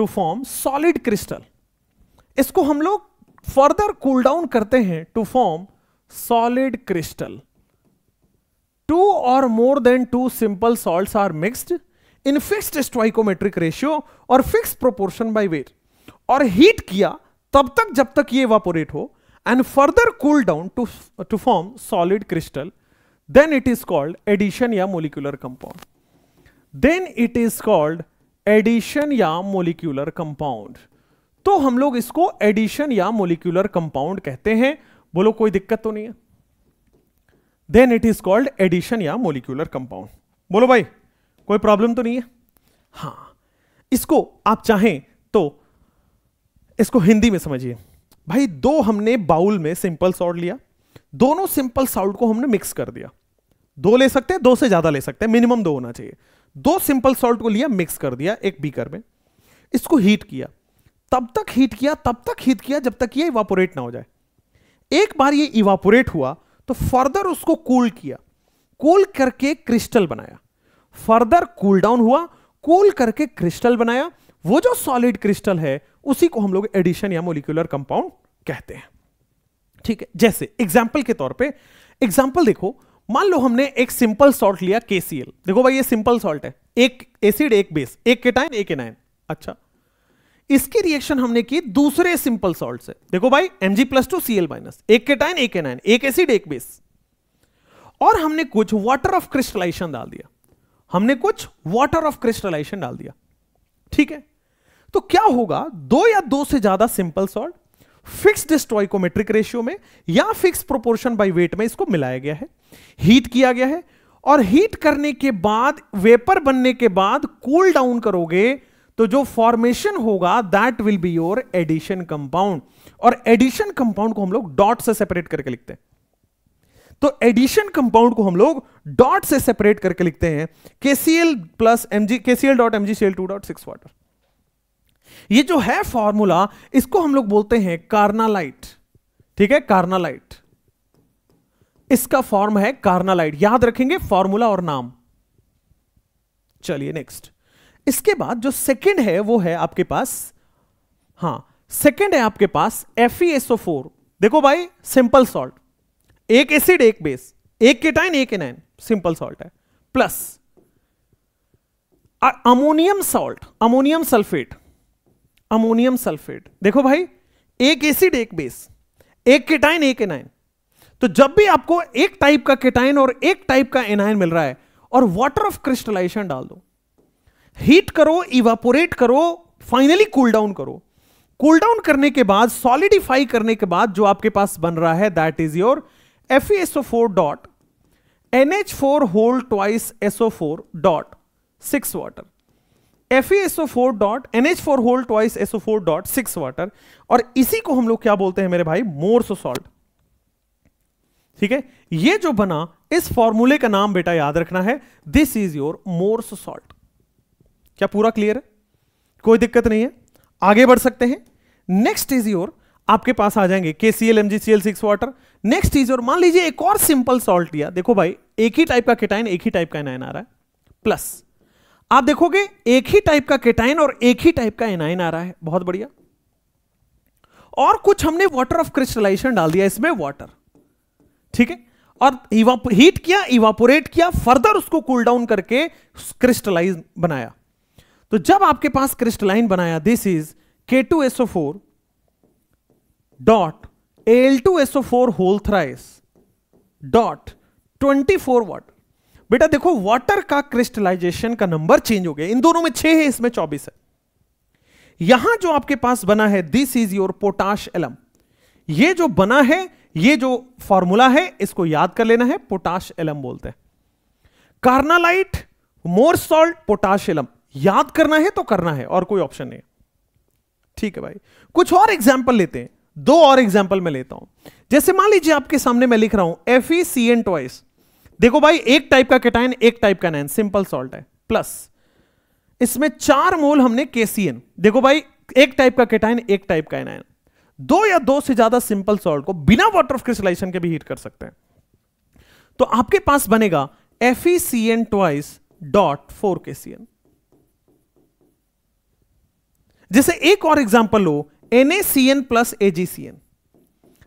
फॉर्म सॉलिड क्रिस्टल। इसको हम लोग फर्दर कूल डाउन करते हैं to form solid crystal. 2 or more than 2 simple salts are mixed in fixed stoichiometric ratio और fixed proportion by weight और हीट किया तब तक जब तक ये evaporate हो and further cool down to form solid crystal, then it is called addition या molecular compound। then it is called addition या molecular compound। तो हम लोग इसको एडिशन या मोलिक्यूलर कंपाउंड कहते हैं। बोलो कोई दिक्कत तो नहीं है? Then it is called addition या मोलिक्यूलर कंपाउंड। बोलो भाई कोई प्रॉब्लम तो नहीं है? हां, इसको आप चाहें तो इसको हिंदी में समझिए भाई। 2 हमने बाउल में सिंपल सॉल्ट लिया, दोनों सिंपल सॉल्ट को हमने मिक्स कर दिया। 2 ले सकते हैं, 2 से ज्यादा ले सकते हैं, मिनिमम 2 होना चाहिए। 2 सिंपल सॉल्ट को लिया, मिक्स कर दिया एक बीकर में, इसको हीट किया, तब तक हीट किया जब तक ये इवापोरेट ना हो जाए। एक बार ये इवापोरेट हुआ तो फर्दर उसको कूल किया, कूल करके क्रिस्टल बनाया, फर्दर कूल डाउन हुआ, कूल करके क्रिस्टल बनाया। वो जो सॉलिड क्रिस्टल है उसी को हम लोग एडिशन या मोलिक्यूलर कंपाउंड कहते हैं। ठीक है, जैसे एग्जाम्पल के तौर पे एग्जाम्पल देखो, मान लो हमने एक सिंपल सॉल्ट लिया KCl। देखो भाई ये सिंपल सॉल्ट है, एक एसिड एक बेस, एक केटाइन एक एनायन। अच्छा, इसकी रिएक्शन हमने की दूसरे सिंपल सॉल्ट से। देखो भाई Mg+2 Cl-, एक केटाइन एक एनायन, एक एसिड एक बेस, और हमने कुछ वाटर ऑफ क्रिस्टलाइजेशन डाल दिया, डाल दिया। ठीक है, तो क्या होगा, 2 या 2 से ज्यादा simple salt fixed stoichiometric ratio में या फिक्स प्रोपोर्शन बाय वेट में इसको मिलाया गया है, हीट किया गया है, और हीट करने के बाद वेपर बनने के बाद कूल डाउन करोगे तो जो फॉर्मेशन होगा that will be your addition compound. और एडिशन कंपाउंड को हम लोग डॉट से सेपरेट करके लिखते हैं। तो एडिशन कंपाउंड को हम लोग डॉट से सेपरेट करके लिखते हैं KCl.MgCl2.6 वाटर। ये जो है फॉर्मूला, इसको हम लोग बोलते हैं कार्नालाइट। ठीक है, कार्नालाइट, इसका फॉर्म है कार्नालाइट। याद रखेंगे फॉर्मूला और नाम। चलिए नेक्स्ट, इसके बाद जो सेकंड है वो है आपके पास, हां सेकंड है आपके पास FeSO4। देखो भाई सिंपल सॉल्ट, एक एसिड एक बेस, एक केटाइन एक एनायन, सिंपल सॉल्ट है, plus ammonium salt, ammonium sulphate. देखो भाई एक एसिड एक बेस, एक केटाइन एक एनायन। तो जब भी आपको एक टाइप का केटाइन और एक टाइप का एनायन मिल रहा है और वाटर ऑफ क्रिस्टलाइजेशन डाल दो, हीट करो, इवापोरेट करो, फाइनली कूल डाउन करो, कूल डाउन करने के बाद, सॉलिडिफाई करने के बाद जो आपके पास बन रहा है that is your FeSO4 dot NH4 whole twice SO4 dot 6 water, FeSO4 dot NH4 whole twice SO4 dot 6 water, और इसी को हम लोग क्या बोलते हैं मेरे भाई, मोर्स सॉल्ट। ठीक है, ये जो बना, इस फॉर्मूले का नाम बेटा याद रखना है, this is your Mohr's salt. क्या पूरा क्लियर है? कोई दिक्कत नहीं है, आगे बढ़ सकते हैं। नेक्स्ट इज योर, आपके पास आ जाएंगे KCl MgCl 6 water. Next is your, मान लीजिए एक और सिंपल सॉल्ट लिया, देखो भाई एक ही टाइप का केटाइन, एक ही टाइप का एनायन आ रहा है, प्लस आप देखोगे एक ही टाइप का केटाइन और एक ही टाइप का एनायन आ रहा है, बहुत बढ़िया। और कुछ हमने वाटर ऑफ क्रिस्टलाइजेशन डाल दिया इसमें, वाटर, ठीक है, और हीट किया, इवापोरेट किया, फर्दर उसको कूल डाउन करके क्रिस्टलाइज बनाया। तो जब आपके पास क्रिस्टलाइन बनाया, this is K2SO4 dot Al2SO4 whole thrice dot 24 water. बेटा देखो वाटर का क्रिस्टलाइजेशन का नंबर चेंज हो गया, इन दोनों में 6 है, इसमें 24 है। यहां जो आपके पास बना है, this is your potash alum. ये जो बना है, ये जो फॉर्मूला है, इसको याद कर लेना है, पोटाश एलम बोलते हैं। Carnallite, Mohr's salt, potash alum, याद करना है तो करना है, और कोई ऑप्शन नहीं। ठीक है भाई, कुछ और एग्जांपल लेते हैं, 2 और एग्जांपल मैं लेता हूं। जैसे मान लीजिए आपके सामने मैं लिख रहा हूं FeCN ट्वाइस, देखो भाई एक टाइप का केटाइन, एक टाइप का एनायन, सिंपल सॉल्ट है, प्लस इसमें 4 मोल हमने KCN, देखो भाई एक टाइप का केटाइन, एक टाइप का एनायन, 2 या 2 से ज्यादा सिंपल सॉल्ट को बिना वाटर ऑफ क्रिस्टलाइजेशन के भी हीट कर सकते हैं। तो आपके पास बनेगा FeCN ट्वाइस डॉट 4 KCN। जैसे एक और एग्जांपल लो, NaCN प्लस AgCN,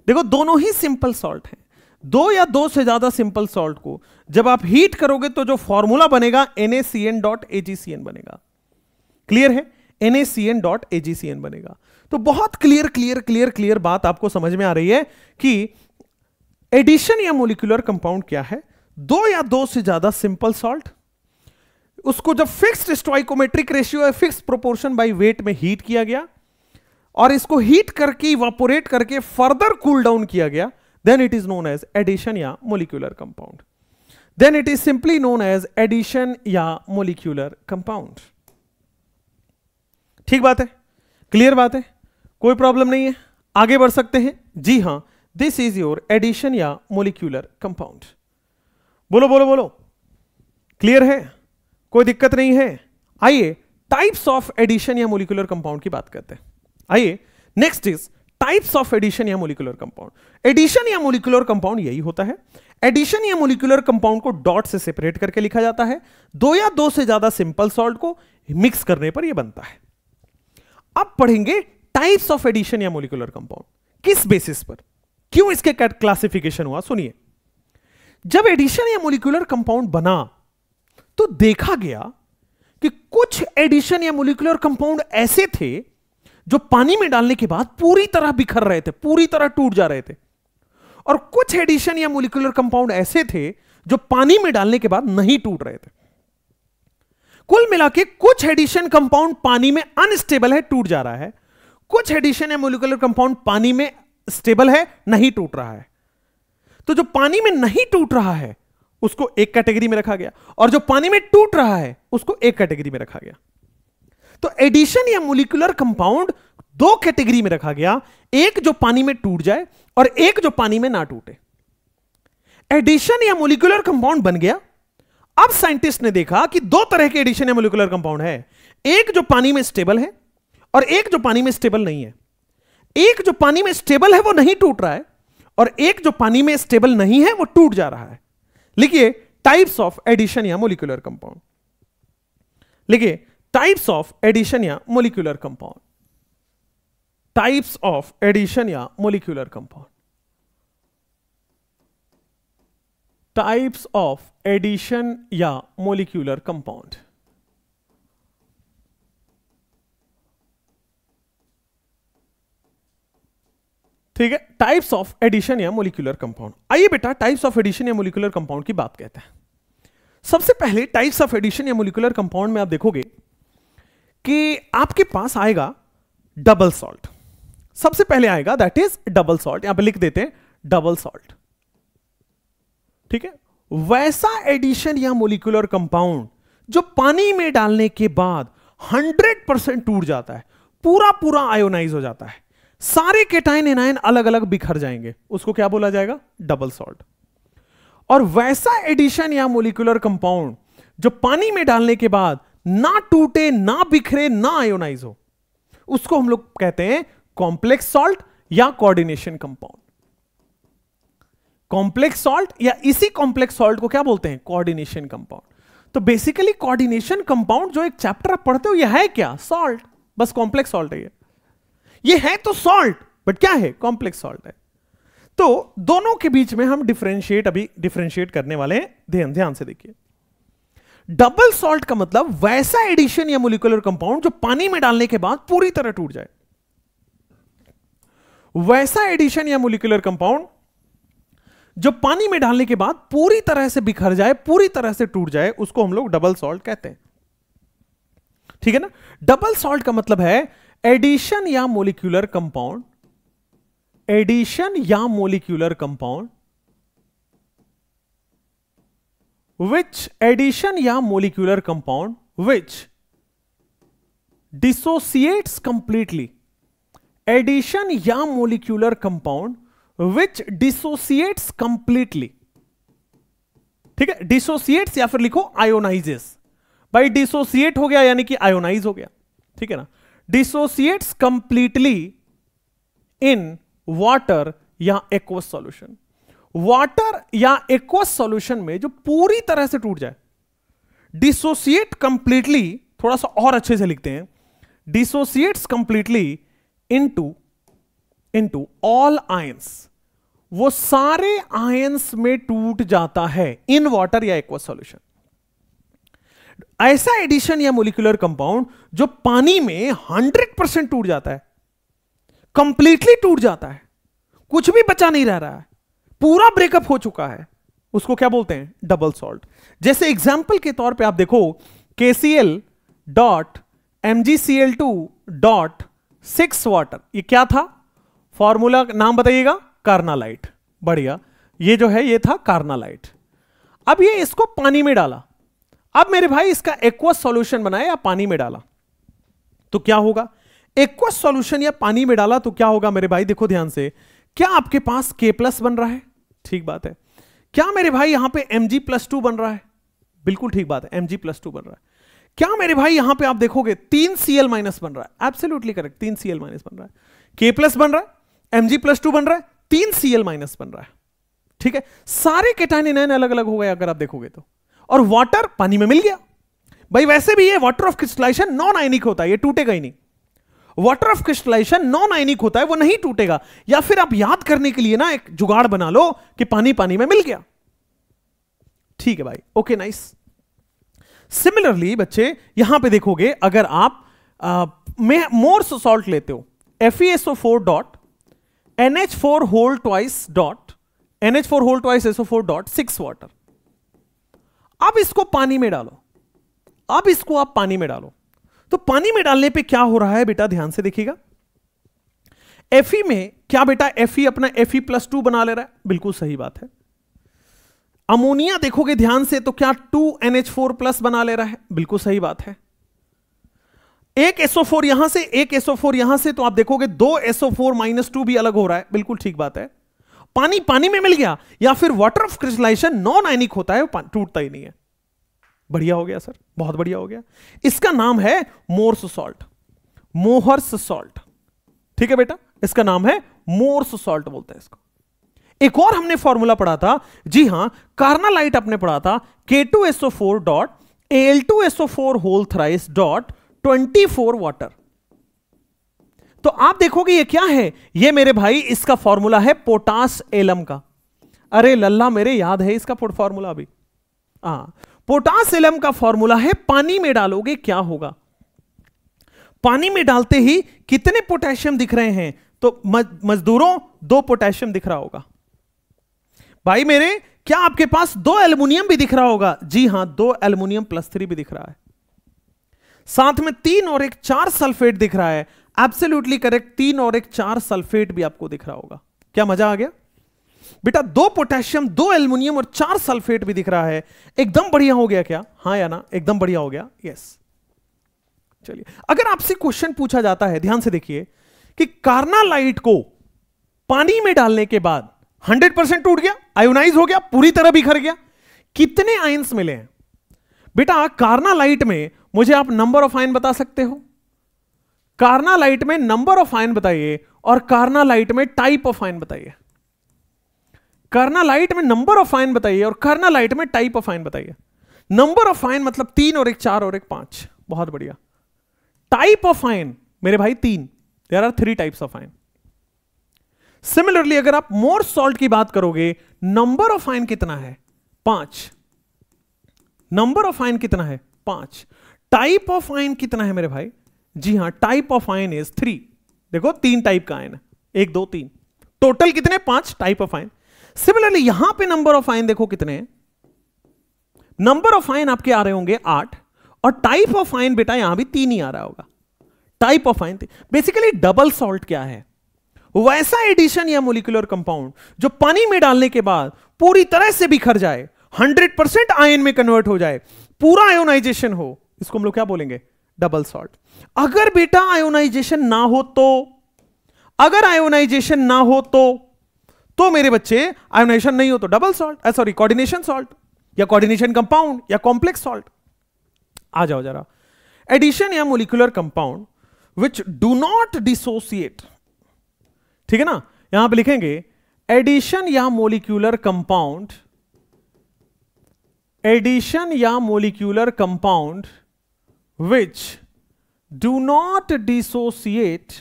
देखो दोनों ही सिंपल सॉल्ट हैं, 2 या 2 से ज्यादा सिंपल सॉल्ट को जब आप हीट करोगे तो जो फॉर्मूला बनेगा NaCN डॉट AgCN बनेगा। क्लियर है? NaCN डॉट AgCN बनेगा। तो बहुत क्लियर क्लियर क्लियर क्लियर बात आपको समझ में आ रही है कि एडिशन या मोलिकुलर कंपाउंड क्या है। 2 या 2 से ज्यादा सिंपल सॉल्ट, उसको जब फिक्स्ड स्टोइकोमेट्रिक रेशियो है, फिक्स्ड प्रोपोर्शन बाय वेट में हीट किया गया, और इसको हीट करके इवापोरेट करके फर्दर कूल डाउन किया गया, then it is known as addition या molecular compound. Then it is simply known as addition या मोलिकुलर कंपाउंड। ठीक बात है? क्लियर बात है? कोई प्रॉब्लम नहीं है, आगे बढ़ सकते हैं। जी हां, दिस इज योर एडिशन या मोलिकुलर कंपाउंड। बोलो बोलो बोलो, क्लियर है? कोई दिक्कत नहीं है? आइए टाइप्स ऑफ एडिशन या मोलिकुलर कंपाउंड की बात करते हैं। आइए next is types of addition या मोलिकुलर कंपाउंड। एडिशन या मोलिकुलर कंपाउंड यही होता है, एडिशन या मोलिकुलर कंपाउंड को डॉट से सेपरेट करके लिखा जाता है। 2 या 2 से ज्यादा सिंपल सॉल्ट को मिक्स करने पर यह बनता है। अब पढ़ेंगे टाइप्स ऑफ एडिशन या मोलिकुलर कंपाउंड, किस बेसिस पर, क्यों इसके क्लासिफिकेशन हुआ। सुनिए, जब एडिशन या मोलिकुलर कंपाउंड बना तो देखा गया कि कुछ एडिशन या मोलिकुलर कंपाउंड ऐसे थे जो पानी में डालने के बाद पूरी तरह बिखर रहे थे, पूरी तरह टूट जा रहे थे, और कुछ एडिशन या मोलिकुलर कंपाउंड ऐसे थे जो पानी में डालने के बाद नहीं टूट रहे थे। कुल मिलाके कुछ एडिशन कंपाउंड पानी में अनस्टेबल है, टूट जा रहा है, कुछ एडिशन या मोलिकुलर कंपाउंड पानी में स्टेबल है, नहीं टूट रहा है। तो जो पानी में नहीं टूट रहा है उसको एक कैटेगरी में रखा गया, और जो पानी में टूट रहा है उसको एक कैटेगरी में रखा गया। तो एडिशन या मोलिकुलर कंपाउंड 2 कैटेगरी में रखा गया, एक जो पानी में टूट जाए और एक जो पानी में ना टूटे। एडिशन या मोलिकुलर कंपाउंड बन गया। अब साइंटिस्ट ने देखा कि 2 तरह के एडिशन या मोलिकुलर कंपाउंड है, एक जो पानी में स्टेबल है और एक जो पानी में स्टेबल नहीं है। एक जो पानी में स्टेबल है वो नहीं टूट रहा है, और एक जो पानी में स्टेबल नहीं है वो टूट जा रहा है। लिखिए टाइप्स ऑफ एडिशन या मोलिकुलर कंपाउंड, लिखिए टाइप्स ऑफ एडिशन या molecular compound, types of addition या molecular compound, types of addition या मोलिकुलर कंपाउंड। ठीक है, टाइप्स ऑफ एडिशन या मोलिकुलर कंपाउंड। आइए बेटा टाइप्स ऑफ एडिशन या मोलिकुलर कंपाउंड की बात करते हैं। सबसे पहले टाइप्स ऑफ एडिशन या मोलिकुलर कंपाउंड में आप देखोगे कि आपके पास आएगा डबल सॉल्ट। सबसे पहले आएगा दैट इज डबल सॉल्ट, यहां पे लिख देते हैं डबल सॉल्ट। ठीक है, वैसा एडिशन या मोलिकुलर कंपाउंड जो पानी में डालने के बाद 100% टूट जाता है, पूरा पूरा आयोनाइज हो जाता है, सारे केटाइन एनायन अलग अलग बिखर जाएंगे, उसको क्या बोला जाएगा? Double salt. और वैसा एडिशन या मोलिकुलर कंपाउंड जो पानी में डालने के बाद ना टूटे, ना बिखरे, ना आयोनाइज हो, उसको हम लोग कहते हैं कॉम्प्लेक्स सॉल्ट या कोऑर्डिनेशन कंपाउंड। कॉम्प्लेक्स सॉल्ट या इसी कॉम्प्लेक्स सॉल्ट को क्या बोलते हैं? Coordination compound. तो बेसिकली कोऑर्डिनेशन कंपाउंड जो एक चैप्टर आप पढ़ते हो, यह है क्या? सॉल्ट, बस कॉम्प्लेक्स सॉल्ट है ये है तो सॉल्ट, बट क्या है? कॉम्प्लेक्स सॉल्ट है। तो दोनों के बीच में हम अभी डिफरेंशिएट करने वाले हैं, ध्यान से देखिए। डबल सॉल्ट का मतलब वैसा एडिशन या मोलिकुलर कंपाउंड जो पानी में डालने के बाद पूरी तरह टूट जाए। वैसा एडिशन या मोलिकुलर कंपाउंड जो पानी में डालने के बाद पूरी तरह से बिखर जाए, पूरी तरह से टूट जाए, उसको हम लोग डबल सॉल्ट कहते हैं। ठीक है ना? डबल सॉल्ट का मतलब है एडिशन या मोलिकुलर कंपाउंड, एडिशन या molecular compound which dissociates completely, addition या molecular compound which dissociates completely। ठीक है, डिसोसिएट्स या फिर लिखो आयोनाइजेस। भाई डिसोसिएट हो गया यानी कि आयोनाइज हो गया। ठीक है ना? डिसोसिएट्स कंप्लीटली इन वाटर या एक्वस सॉल्यूशन। वाटर या एक्वस सॉल्यूशन में जो पूरी तरह से टूट जाए, डिसोसिएट कंप्लीटली, थोड़ा सा और अच्छे से लिखते हैं, dissociates completely into all ions, वो सारे आयंस में टूट जाता है इन वाटर या एक्वस सॉल्यूशन। ऐसा एडिशन या मोलिकुलर कंपाउंड जो पानी में 100% टूट जाता है, कंप्लीटली टूट जाता है, कुछ भी बचा नहीं रह रहा है, पूरा ब्रेकअप हो चुका है, उसको क्या बोलते हैं? Double salt. जैसे एग्जाम्पल के तौर पे आप देखो KCl.MgCl2.6 वाटर, ये क्या था? फॉर्मूला नाम बताइएगा? कार्नालाइट। बढ़िया, ये जो है ये था कार्नालाइट। अब ये इसको पानी में डाला, अब मेरे भाई इसका एक्वस सॉल्यूशन बनाया या पानी में डाला तो क्या होगा? एक्वस सॉल्यूशन या पानी में डाला तो क्या होगा मेरे भाई? देखो ध्यान से, क्या आपके पास K+ बन रहा है? ठीक बात है। क्या मेरे भाई यहां पे Mg+2 बन रहा है? बिल्कुल ठीक बात है, Mg+2 बन रहा है। क्या मेरे भाई यहां पे आप देखोगे 3Cl- बन रहा है? एब्सोल्युटली करेक्ट, 3Cl- बन रहा है। K+ बन रहा है, Mg+2 बन रहा है, 3Cl- बन रहा है। ठीक है, सारे केटाइन एनायन अलग अलग हो गए अगर आप देखोगे तो, और वाटर पानी में मिल गया। भाई वैसे भी ये water of crystallisation non ionic होता है, ये टूटेगा ही नहीं। Water of crystallisation non ionic होता है, वो नहीं टूटेगा। या फिर आप याद करने के लिए ना एक जुगाड़ बना लो कि पानी पानी में मिल गया। ठीक है भाई, ओके नाइस। सिमिलरली बच्चे यहां पे देखोगे, अगर आप मोर्स सॉल्ट लेते हो, FeSO4.NH4 वाटर, अब इसको पानी में डालो, अब इसको आप पानी में डालो, तो पानी में डालने पे क्या हो रहा है बेटा? ध्यान से देखिएगा। Fe में क्या बेटा? Fe अपना Fe+2 बना ले रहा है, बिल्कुल सही बात है। अमोनिया देखोगे ध्यान से तो क्या 2NH4+ बना ले रहा है, बिल्कुल सही बात है। एक SO4 यहां से, एक SO4 यहां से, तो आप देखोगे 2 SO4-2 भी अलग हो रहा है, बिल्कुल ठीक बात है। पानी पानी में मिल गया, या फिर water of crystallisation non ionic होता है, वो टूटता ही नहीं है। बढ़िया हो गया सर, बहुत बढ़िया हो गया। इसका नाम है मोर्स सॉल्ट, मोहर्स सॉल्ट। ठीक है बेटा, इसका नाम है मोर्स सॉल्ट बोलते हैं इसको। एक और हमने फॉर्मूला पढ़ा था, जी हां, कार्नालाइट आपने पढ़ा था, K2SO4.Al2SO4 वाटर। तो आप देखोगे ये क्या है? ये मेरे भाई इसका फॉर्मूला है पोटास एलम का। अरे लल्ला मेरे याद है इसका फॉर्मूला अभी। पोटास एलम का फॉर्मूला है, पानी में डालोगे क्या होगा? पानी में डालते ही कितने पोटेशियम दिख रहे हैं? तो मजदूरों 2 पोटेशियम दिख रहा होगा। भाई मेरे, क्या आपके पास 2 एल्युमिनियम भी दिख रहा होगा? जी हां, 2 एल्युमिनियम +3 भी दिख रहा है। साथ में 3 और 1 4 सल्फेट दिख रहा है। एब्सोल्युटली करेक्ट, 3 और 1 4 सल्फेट भी आपको दिख रहा होगा। क्या मजा आ गया बेटा, 2 पोटेशियम 2 एल्युमिनियम और 4 सल्फेट भी दिख रहा है, एकदम बढ़िया हो गया क्या? हाँ या ना, एकदम बढ़िया हो गया, यस। चलिए, अगर आपसे क्वेश्चन पूछा जाता है, ध्यान से देखिए, कि कार्नालाइट को पानी में डालने के बाद 100% टूट गया, आयोनाइज हो गया, पूरी तरह बिखर गया, कितने आयंस मिले हैं? बेटा कार्नालाइट में मुझे आप नंबर ऑफ आयन बता सकते हो? कार्नालाइट में नंबर ऑफ आयन बताइए और कार्नालाइट में टाइप ऑफ आयन बताइए। कार्नालाइट में नंबर ऑफ आयन बताइए और कार्नालाइट में टाइप ऑफ आयन बताइए। नंबर ऑफ आयन मतलब 3 और 1 4 और 1 5, बहुत बढ़िया। टाइप ऑफ आयन मेरे भाई 3, there are 3 types of ion. Similarly अगर आप मोर सॉल्ट की बात करोगे, नंबर ऑफ आयन कितना है? 5। नंबर ऑफ आयन कितना है? 5। टाइप ऑफ आयन कितना है मेरे भाई? जी हां, टाइप ऑफ आयन इज 3। देखो 3 टाइप का आयन है, 1 2 3, टोटल कितने? 5 टाइप ऑफ आयन। सिमिलरली यहां पे नंबर ऑफ आयन देखो कितने हैं। नंबर ऑफ आयन आपके आ रहे होंगे 8 और टाइप ऑफ आयन बेटा यहां भी 3 ही आ रहा होगा। Type of ion basically double salt क्या है? वैसा एडिशन या मोलिकुलर कंपाउंड जो पानी में डालने के बाद पूरी तरह से बिखर जाए, 100% आयन में कन्वर्ट हो जाए, पूरा आयोनाइजेशन हो, इसको हम लोग क्या बोलेंगे? Double salt. अगर बेटा आयोनाइजेशन ना हो तो, अगर आयोनाइजेशन ना हो तो मेरे बच्चे आयोनाइजेशन नहीं हो तो double salt, sorry coordination salt या कोऑर्डिनेशन कंपाउंड या कॉम्प्लेक्स सॉल्ट। आ जाओ जरा, एडिशन या molecular compound which do not dissociate, ठीक है ना, यहां पे लिखेंगे एडिशन या मोलिक्यूलर कंपाउंड, एडिशन या molecular compound which do not dissociate,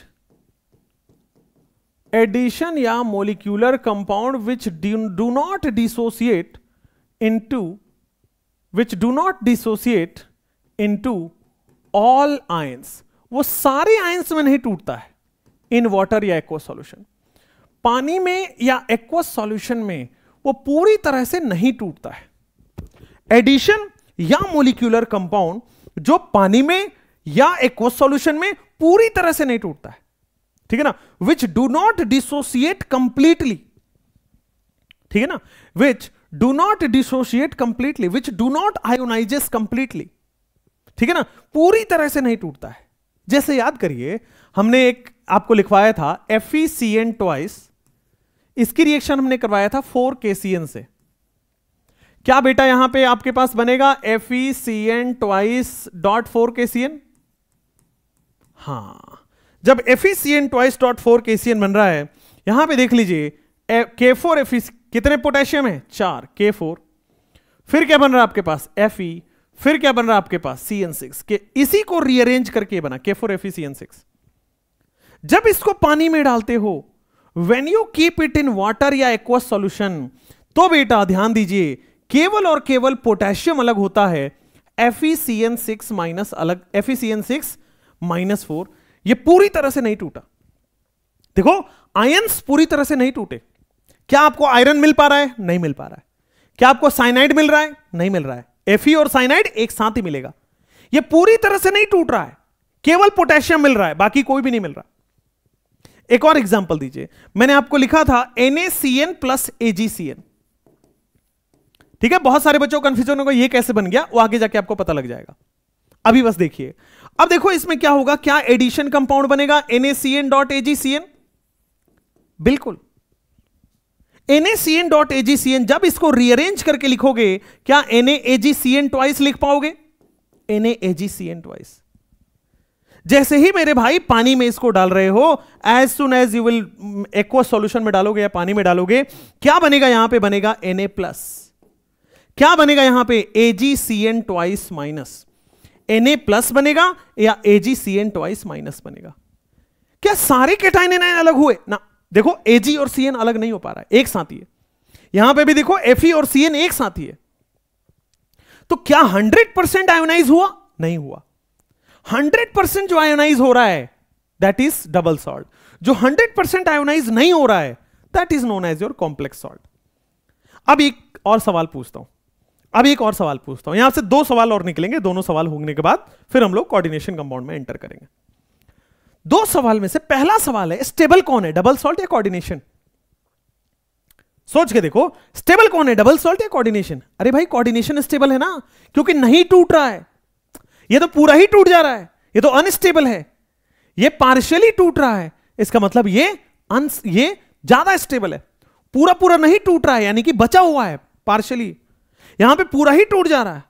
addition या molecular compound which do not dissociate into, which do not dissociate into all ions, वो सारे आयंस में नहीं टूटता है इन वाटर या एक्वस सॉल्यूशन। पानी में या एक्वस सॉल्यूशन में वो पूरी तरह से नहीं टूटता है। एडिशन या मोलिक्यूलर कंपाउंड जो पानी में या एक्वस सॉल्यूशन में पूरी तरह से नहीं टूटता है, ठीक है ना, which do not dissociate completely, ठीक है ना, which do not dissociate completely, which do not ionizes completely, ठीक है ना, पूरी तरह से नहीं टूटता है। जैसे याद करिए, हमने एक आपको लिखवाया था FeCN ट्वाइस, इसकी रिएक्शन हमने करवाया था 4KCN से। क्या बेटा यहां पे आपके पास बनेगा FeCN ट्वाइस डॉट 4KCN? हां, जब FeCN ट्वाइस डॉट 4KCN बन रहा है, यहां पे देख लीजिए K4 Fe, कितने पोटेशियम है? 4 K4, फिर क्या बन रहा है आपके पास? Fe, फिर क्या बन रहा है आपके पास? CN6 के, इसी को रीअरेंज करके बना K4 FeCN6। जब इसको पानी में डालते हो, when you keep it in water या एक्वस सॉल्यूशन, तो बेटा ध्यान दीजिए केवल और केवल पोटेशियम अलग होता है, FeCN6 माइनस अलग, FeCN6 -4, ये पूरी तरह से नहीं टूटा। देखो आयंस पूरी तरह से नहीं टूटे। क्या आपको आयरन मिल पा रहा है? नहीं मिल पा रहा है। क्या आपको साइनाइड मिल रहा है? नहीं मिल रहा है। Fe और साइनाइड एक साथ ही मिलेगा। ये पूरी तरह से नहीं टूट रहा है, केवल पोटेशियम मिल रहा है, बाकी कोई भी नहीं मिल रहा। एक और एग्जांपल दीजिए, मैंने आपको लिखा था NaCN प्लस AgCN, ठीक है। बहुत सारे बच्चों को कंफ्यूजन होगा ये कैसे बन गया, वो आगे जाके आपको पता लग जाएगा। अभी बस देखिए, अब देखो इसमें क्या होगा, क्या एडिशन कंपाउंड बनेगा NaCN डॉट AgCN? बिल्कुल, NaCN डॉट AgCN। जब इसको रीअरेंज करके लिखोगे, क्या NaAgCN ट्वाइस लिख पाओगे? NaAgCN twice. जैसे ही मेरे भाई पानी में इसको डाल रहे हो, as soon as you will aqua solution में डालोगे या पानी में डालोगे, क्या बनेगा? यहां पे बनेगा Na प्लस। क्या बनेगा यहां पे? AgCN twice minus. Na plus बनेगा या AgCN ट्वाइस माइनस बनेगा। क्या सारे केटाइन एनायन अलग हुए? ना, देखो Ag और Cn अलग नहीं हो पा रहा है, एक साथ ही है। यहां पे भी देखो Fe और Cn एक साथ ही है। तो क्या 100% आयोनाइज हुआ? नहीं हुआ। 100% जो आयोनाइज हो रहा है दैट इज डबल सॉल्ट। जो 100% आयोनाइज नहीं हो रहा है that is known as your complex salt. अब एक और सवाल पूछता हूं, यहां से 2 सवाल और निकलेंगे। दोनों सवाल होने के बाद फिर हम लोग कोऑर्डिनेशन कंपाउंड में एंटर करेंगे। दो सवाल में से पहला सवाल है स्टेबल कौन है, डबल सॉल्ट या कोऑर्डिनेशन? सोच के देखो, स्टेबल कौन है, डबल सॉल्ट या कोऑर्डिनेशन? अरे भाई कोऑर्डिनेशन स्टेबल है ना, क्योंकि नहीं टूट रहा है। ये तो पूरा ही टूट जा रहा है, ये तो अनस्टेबल है। ये पार्शियली टूट रहा है, इसका मतलब ये ज्यादा स्टेबल है। पूरा पूरा नहीं टूट रहा है, यानी कि बचा हुआ है पार्शियली। यहां पे पूरा ही टूट जा रहा है।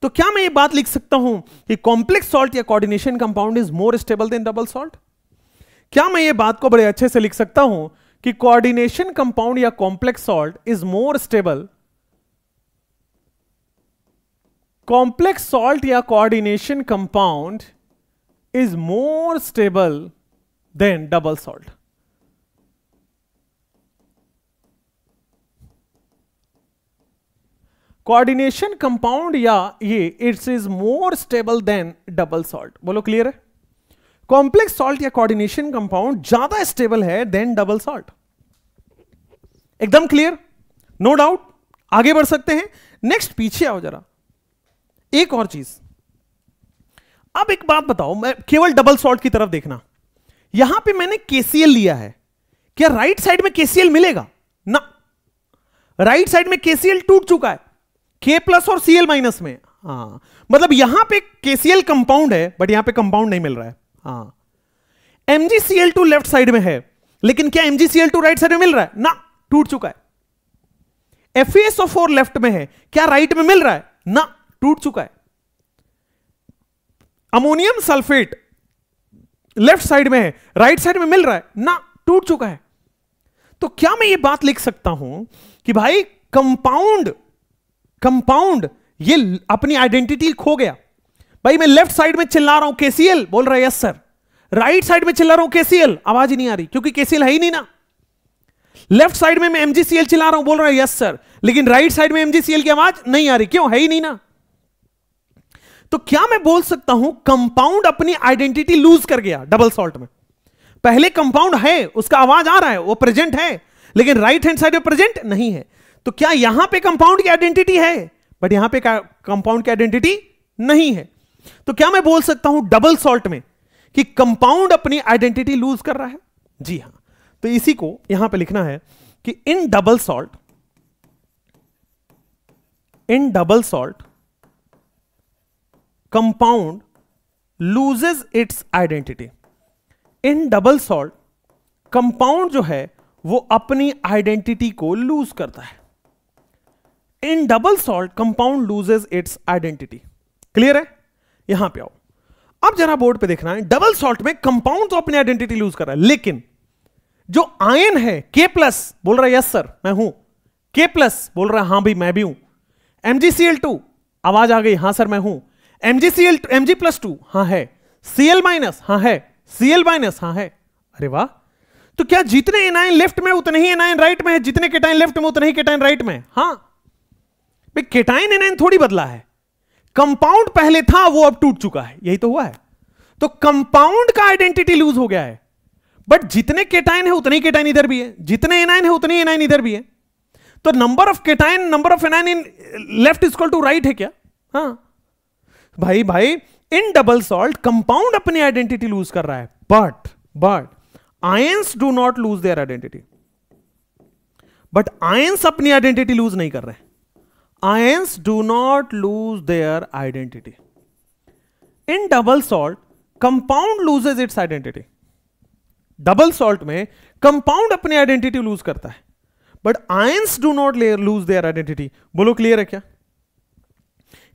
तो क्या मैं ये बात लिख सकता हूं कि कॉम्प्लेक्स सॉल्ट या coordination compound is more stable than double salt? क्या मैं ये बात को बड़े अच्छे से लिख सकता हूं कि कोऑर्डिनेशन कंपाउंड या complex salt is more stable, complex salt या coordination compound is more stable than double salt? Coordination compound या ये its is more stable than double salt. बोलो क्लियर है? कॉम्प्लेक्स सॉल्ट या कोऑर्डिनेशन कंपाउंड ज्यादा stable है than double salt. एकदम clear, no doubt. आगे बढ़ सकते हैं। नेक्स्ट, पीछे आओ जरा, एक और चीज। अब एक बात बताओ, मैं केवल डबल सॉल्ट की तरफ देखना। यहां पे मैंने KCl लिया है, क्या राइट साइड में KCl मिलेगा? ना, राइट साइड में KCl टूट चुका है, K+ और Cl- में। हाँ, मतलब यहां पे KCl कंपाउंड है, बट यहां पे कंपाउंड नहीं मिल रहा है। हाँ, MgCl2 लेफ्ट साइड में है, लेकिन क्या MgCl2 राइट साइड में मिल रहा है? ना, टूट चुका है। FeSO4 लेफ्ट में है, क्या राइट में मिल रहा है? ना, टूट चुका है। अमोनियम सल्फेट लेफ्ट साइड में है, राइट साइड में मिल रहा है? ना, टूट चुका है। तो क्या मैं ये बात लिख सकता हूं कि भाई कंपाउंड ये अपनी आइडेंटिटी खो गया? भाई मैं लेफ्ट साइड में चिल्ला रहा हूं KCl, बोल रहा है यस सर। राइट साइड में चिल्ला रहा हूं KCl, आवाज ही नहीं आ रही, क्योंकि KCl है ही नहीं ना। लेफ्ट साइड में मैं MgCl चिल्ला रहा हूं, बोल रहा है यस सर, लेकिन राइट साइड में MgCl की आवाज नहीं आ रही, क्यों? है ही नहीं ना। तो क्या मैं बोल सकता हूं कंपाउंड अपनी आइडेंटिटी लूज कर गया डबल सॉल्ट में? पहले कंपाउंड है, उसका आवाज आ रहा है, वो प्रेजेंट है, लेकिन राइट हैंड साइड में प्रेजेंट नहीं है। तो क्या यहां पे कंपाउंड की आइडेंटिटी है, बट यहां पे कंपाउंड की आइडेंटिटी नहीं है? तो क्या मैं बोल सकता हूं डबल सॉल्ट में कि कंपाउंड अपनी आइडेंटिटी लूज कर रहा है? जी हां। तो इसी को यहां पे लिखना है कि इन double salt compound loses its identity. In double salt compound जो है वो अपनी आइडेंटिटी को लूज करता है। इन double salt compound loses its identity. Clear है? यहां पे आओ, अब जरा बोर्ड पे देखना है। डबल सॉल्ट में कंपाउंड तो अपनी आइडेंटिटी लूज कर रहा है, लेकिन जो आयन है K+ बोल रहा है यस सर मैं हूं, K+ बोल रहा है हां भाई मैं भी हूं। MgCl2 आवाज आ गई, हां सर मैं हूं। Mg+2 हां है। Cl- हां है। Cl- हां है। अरे वाह। तो क्या जितने एनायन लेफ्ट में उतने ही एनायन राइट में है, जितने केटाइन लेफ्ट में उतने ही केटाइन राइट में? हां भाई, केटाइन एनायन थोड़ी बदला है। कंपाउंड पहले था, वो अब टूट चुका है, यही तो हुआ है। तो कंपाउंड का आइडेंटिटी लूज हो गया है, बट जितने केटाइन है उतने ही केटाइन इधर भी है, जितने एनायन है उतने ही एनायन इधर भी है। तो number of cation number of anion in left is equal to right है क्या? हाँ भाई इन डबल सॉल्ट कंपाउंड अपनी आइडेंटिटी लूज कर रहा है, but ions do not lose their identity. But ions अपनी आइडेंटिटी लूज नहीं कर रहे हैं। Ions do not lose their identity. In double salt compound loses its identity. Double salt में कंपाउंड अपनी आइडेंटिटी लूज करता है, but ions do not lose their identity. बोलो क्लियर है क्या?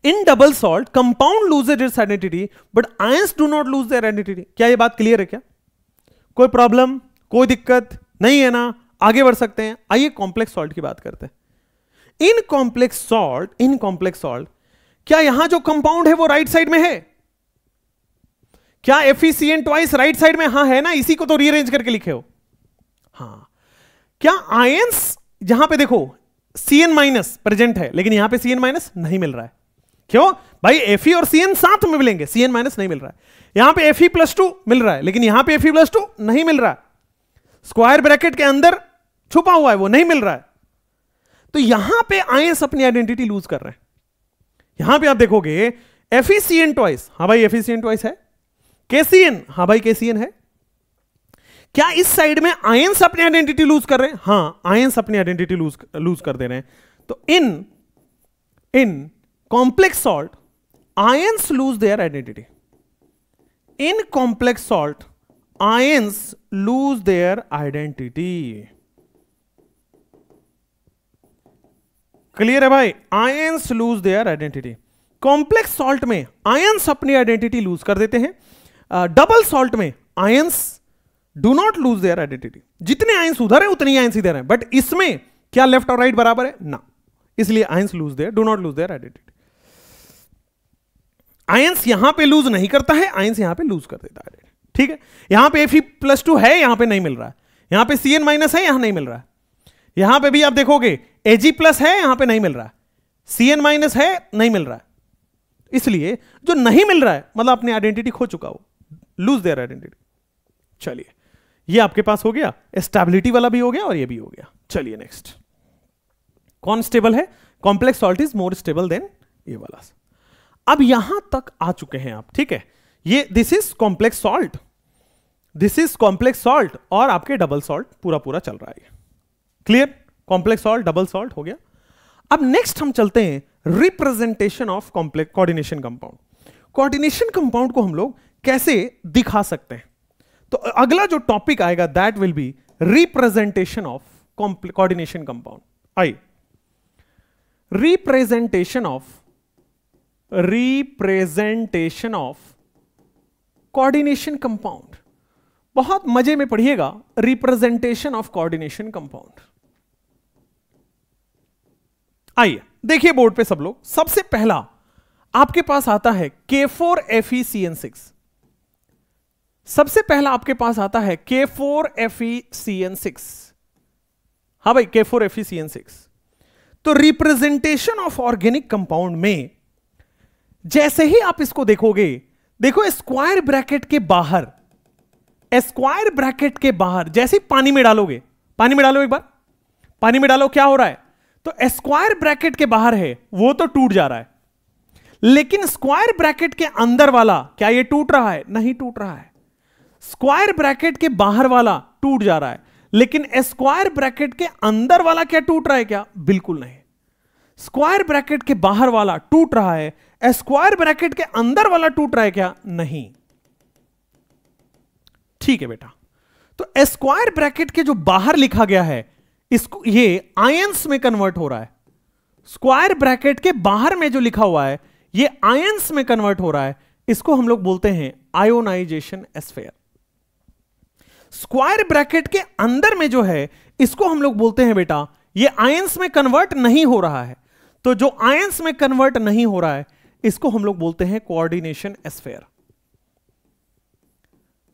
इन double salt compound loses its identity, but ions do not lose their identity. क्या ये बात क्लियर है क्या? कोई प्रॉब्लम, कोई दिक्कत नहीं है ना? आगे बढ़ सकते हैं। आइए कॉम्प्लेक्स सॉल्ट की बात करते हैं। इन कॉम्प्लेक्स सॉल्ट क्या यहां जो कंपाउंड है वो राइट साइड में है? क्या FeCN ट्वाइस राइट साइड में? हां है ना, इसी को तो रीअरेंज करके लिखे हो। हां, क्या आयंस जहां पे देखो Cn- प्रेजेंट है, लेकिन यहां पे Cn- नहीं मिल रहा है। क्यों भाई? Fe और Cn साथ में मिलेंगे, Cn- नहीं मिल रहा है। यहां पे Fe+2 मिल रहा है, लेकिन यहां पे Fe+2 नहीं मिल रहा है। स्क्वायर ब्रैकेट के अंदर छुपा हुआ है, वो नहीं मिल रहा है। तो यहां पे आयंस अपनी आइडेंटिटी लूज कर रहे हैं। यहां पे आप देखोगे FeCN ट्वाइस, हां भाई FeCN ट्वाइस है, KCN, हाँ भाई KCN है। क्या इस साइड में आयंस अपनी आइडेंटिटी लूज कर रहे हैं? हाँ, आयंस अपनी आइडेंटिटी लूज कर दे रहे हैं। तो in complex salt ions lose their identity. In complex salt ions lose their identity. Clear है भाई? Ions lose their identity. Complex salt में आयंस अपनी आइडेंटिटी लूज कर देते हैं। डबल सॉल्ट में ions do not lose their identity. जितने ions उधर है उतनी आयंस इधर है, बट इसमें क्या लेफ्ट और राइट बराबर है? ना, इसलिए ions lose there, do not lose their identity. Ions यहां पे लूज नहीं करता है, आयंस यहां पे लूज कर देता है। ठीक है, यहां पे Fe+2 है, यहां पे नहीं मिल रहा है। यहां पे Cn- है, यहां नहीं मिल रहा है। यहां पे भी आप देखोगे Ag+ है, यहां पे नहीं मिल रहा है। Cn- है, नहीं मिल रहा है। इसलिए जो नहीं मिल रहा है मतलब अपनी आइडेंटिटी खो चुका हो, लूज देयर आइडेंटिटी। चलिए, ये आपके पास हो गया, स्टेबिलिटी वाला भी हो गया और ये भी हो गया। चलिए नेक्स्ट, कौन स्टेबल है? Complex salt is more stable then ये वाला। अब यहां तक आ चुके हैं आप, ठीक है। ये this is complex salt, this is complex salt और आपके डबल सॉल्ट पूरा चल रहा है। Clear? Complex salt, double salt हो गया। अब नेक्स्ट हम चलते हैं representation of complex coordination compound. Coordination compound को हम लोग कैसे दिखा सकते हैं? तो अगला जो टॉपिक आएगा that will B representation of coordination compound. आइए, रिप्रेजेंटेशन ऑफ कोऑर्डिनेशन कंपाउंड। बहुत मजे में पढ़िएगा, रिप्रेजेंटेशन ऑफ कोऑर्डिनेशन कंपाउंड। आइए देखिए बोर्ड पे सब लोग, सबसे पहला आपके पास आता है K4FeCN6। सबसे पहला आपके पास आता है K4FeCN6। हाँ भाई, K4FeCN6। तो रिप्रेजेंटेशन ऑफ ऑर्गेनिक कंपाउंड में जैसे ही आप इसको देखोगे, देखो स्क्वायर ब्रैकेट के बाहर, स्क्वायर ब्रैकेट के बाहर जैसे ही पानी में डालोगे, पानी में डालो एक बार, पानी में डालो, क्या हो रहा है? तो स्क्वायर ब्रैकेट के बाहर है वो तो टूट जा रहा है, लेकिन स्क्वायर ब्रैकेट के अंदर वाला क्या ये टूट रहा है? नहीं टूट रहा है। स्क्वायर ब्रैकेट के बाहर वाला टूट जा रहा है, लेकिन स्क्वायर ब्रैकेट के अंदर वाला क्या टूट रहा है क्या? बिल्कुल नहीं। स्क्वायर ब्रैकेट के बाहर वाला टूट रहा है, स्क्वायर ब्रैकेट के अंदर वाला टूट रहा है क्या? नहीं। ठीक है बेटा, तो स्क्वायर ब्रैकेट के जो बाहर लिखा गया है इसको ये आयंस में कन्वर्ट हो रहा है। स्क्वायर ब्रैकेट के बाहर में जो लिखा हुआ है ये आयंस में कन्वर्ट हो रहा है, इसको हम लोग बोलते हैं आयोनाइजेशन स्फीयर। स्क्वायर ब्रैकेट के अंदर में जो है इसको हम लोग बोलते हैं बेटा ये आयंस में कन्वर्ट नहीं हो रहा है। तो जो आयंस में कन्वर्ट नहीं हो रहा है इसको हम लोग बोलते हैं कोऑर्डिनेशन स्फीयर।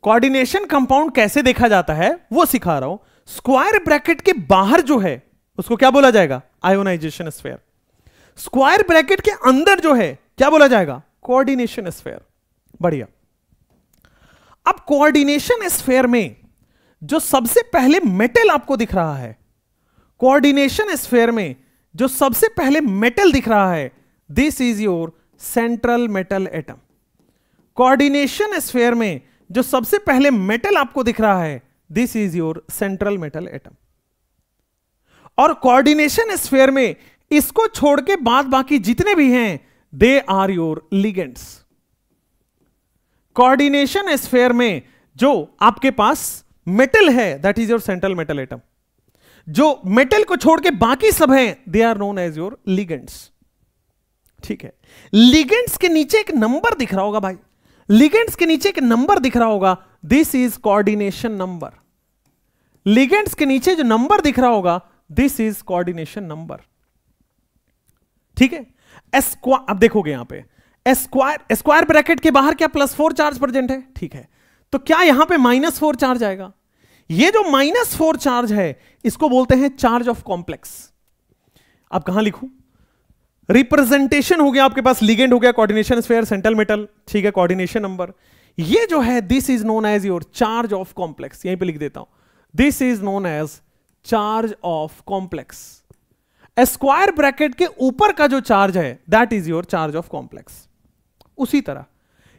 कोऑर्डिनेशन कंपाउंड कैसे देखा जाता है वो सिखा रहा हूं। स्क्वायर ब्रैकेट के बाहर जो है उसको क्या बोला जाएगा? Ionisation sphere. स्क्वायर ब्रैकेट के अंदर जो है क्या बोला जाएगा? Coordination sphere. बढ़िया। अब कोऑर्डिनेशन स्फीयर में जो सबसे पहले मेटल आपको दिख रहा है, कोऑर्डिनेशन स्फीयर में जो सबसे पहले मेटल दिख रहा है, this is your central metal atom. Coordination sphere में जो सबसे पहले मेटल आपको दिख रहा है, this is your central metal atom. और कोऑर्डिनेशन स्फीयर में इसको छोड़ के बाद बाकी जितने भी हैं they are your ligands. Coordination sphere में जो आपके पास मेटल है that is your central metal atom. जो मेटल को छोड़ के बाकी सब हैं they are known as your ligands. ठीक है, लिगेंड्स के नीचे एक नंबर दिख रहा होगा भाई, लिगेंड्स के नीचे एक नंबर दिख रहा होगा, this is coordination number. Ligands के नीचे जो नंबर दिख रहा होगा दिस इज कोऑर्डिनेशन नंबर। ठीक है, अब देखोगे यहां पे स्क्वायर ब्रैकेट के बाहर क्या +4 चार्ज प्रेजेंट है? ठीक है, तो क्या यहां पे -4 चार्ज आएगा? ये जो -4 चार्ज है इसको बोलते हैं चार्ज ऑफ कॉम्प्लेक्स। अब कहां लिखूं? रिप्रेजेंटेशन हो गया आपके पास, लिगेंड हो गया, कोऑर्डिनेशन स्फीयर, सेंट्रल मेटल, ठीक है, कोऑर्डिनेशन नंबर। ये जो है this is known as your charge of complex. यहीं पे लिख देता हूं, this is known as charge of complex. Square bracket के ऊपर का जो चार्ज है that is your charge of complex. उसी तरह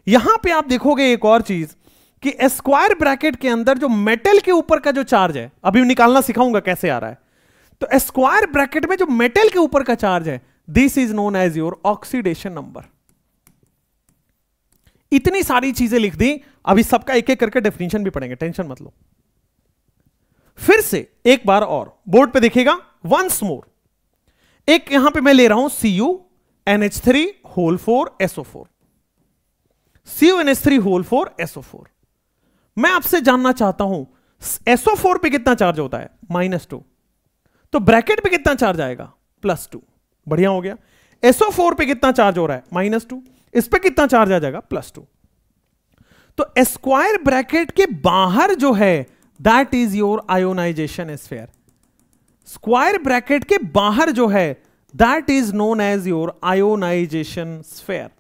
यहां पे आप देखोगे एक और चीज कि स्क्वायर ब्रैकेट के अंदर जो मेटल के ऊपर का जो चार्ज है, अभी निकालना सिखाऊंगा कैसे आ रहा है, तो स्क्वायर ब्रैकेट में जो मेटल के ऊपर का चार्ज है, this is known as your oxidation number. इतनी सारी चीजें लिख दी, अभी सबका एक एक करके डेफिनेशन भी पढ़ेंगे, टेंशन मत लो। फिर से एक बार और बोर्ड पे देखिएगा, वंस मोर। एक यहां पे मैं ले रहा हूं CuNH3 whole 4 SO4, CuNH3 whole 4 SO4। मैं आपसे जानना चाहता हूं SO4 पे कितना चार्ज होता है, -2, तो ब्रैकेट पे कितना चार्ज आएगा, +2। बढ़िया हो गया। SO4 पे कितना चार्ज हो रहा है, -2, इस पे कितना चार्ज आ जाएगा, +2। तो स्क्वायर ब्रैकेट के बाहर जो है that is your ionization sphere. Square bracket के बाहर जो है that is known as your ionization sphere,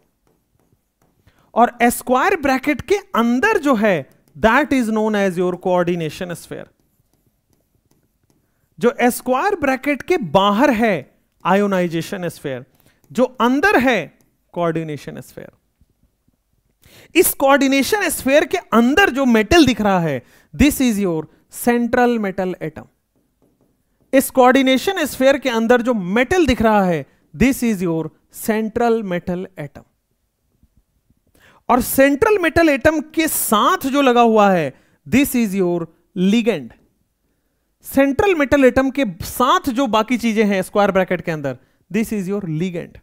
और स्क्वायर ब्रैकेट के अंदर जो है that is known as your coordination sphere. जो स्क्वायर ब्रैकेट के बाहर है आयोनाइजेशन स्फीयर, जो अंदर है कोऑर्डिनेशन स्फीयर। इस कोऑर्डिनेशन स्फीयर के अंदर जो मेटल दिख रहा है, this is your central metal atom. इस कोऑर्डिनेशन स्फीयर के अंदर जो मेटल दिख रहा है, this is your central metal atom. और सेंट्रल मेटल एटम के साथ जो लगा हुआ है, this is your ligand. Central metal atom के साथ जो बाकी चीजें हैं स्क्वायर ब्रैकेट के अंदर, this is your ligand.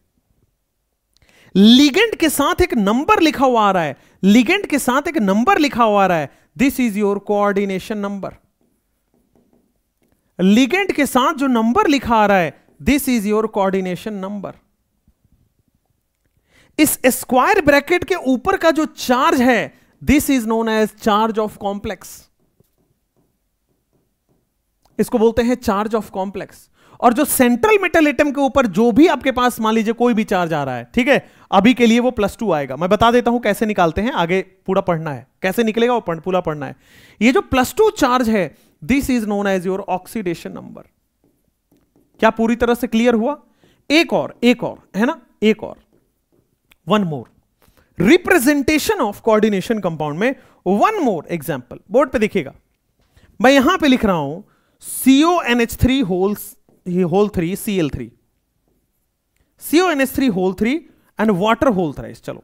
Ligand के साथ एक नंबर लिखा हुआ आ रहा है, लिगेंड के साथ एक नंबर लिखा हुआ आ रहा है, this is your coordination number. Ligand के साथ जो नंबर लिखा आ रहा है, this is your coordination number. इस स्क्वायर ब्रैकेट के ऊपर का जो चार्ज है, this is known as charge of complex. इसको बोलते हैं चार्ज ऑफ कॉम्प्लेक्स। और जो सेंट्रल मेटल एटम के ऊपर जो भी आपके पास मान लीजिए कोई भी चार्ज आ रहा है, ठीक है, अभी के लिए वो +2 आएगा। मैं बता देता हूं कैसे निकालते हैं, आगे पूरा पढ़ना है, कैसे निकलेगा वो पूरा पढ़ना है। ये जो +2 चार्ज है, this is known as your oxidation number. क्या पूरी तरह से क्लियर हुआ? एक और है ना, एक और, one more representation of coordination compound में वन मोर एग्जांपल। बोर्ड पे देखिएगा, मैं यहां पे लिख रहा हूं CuNH3 whole 3 Cl3, CuNH3 whole 3 and water whole thrice. चलो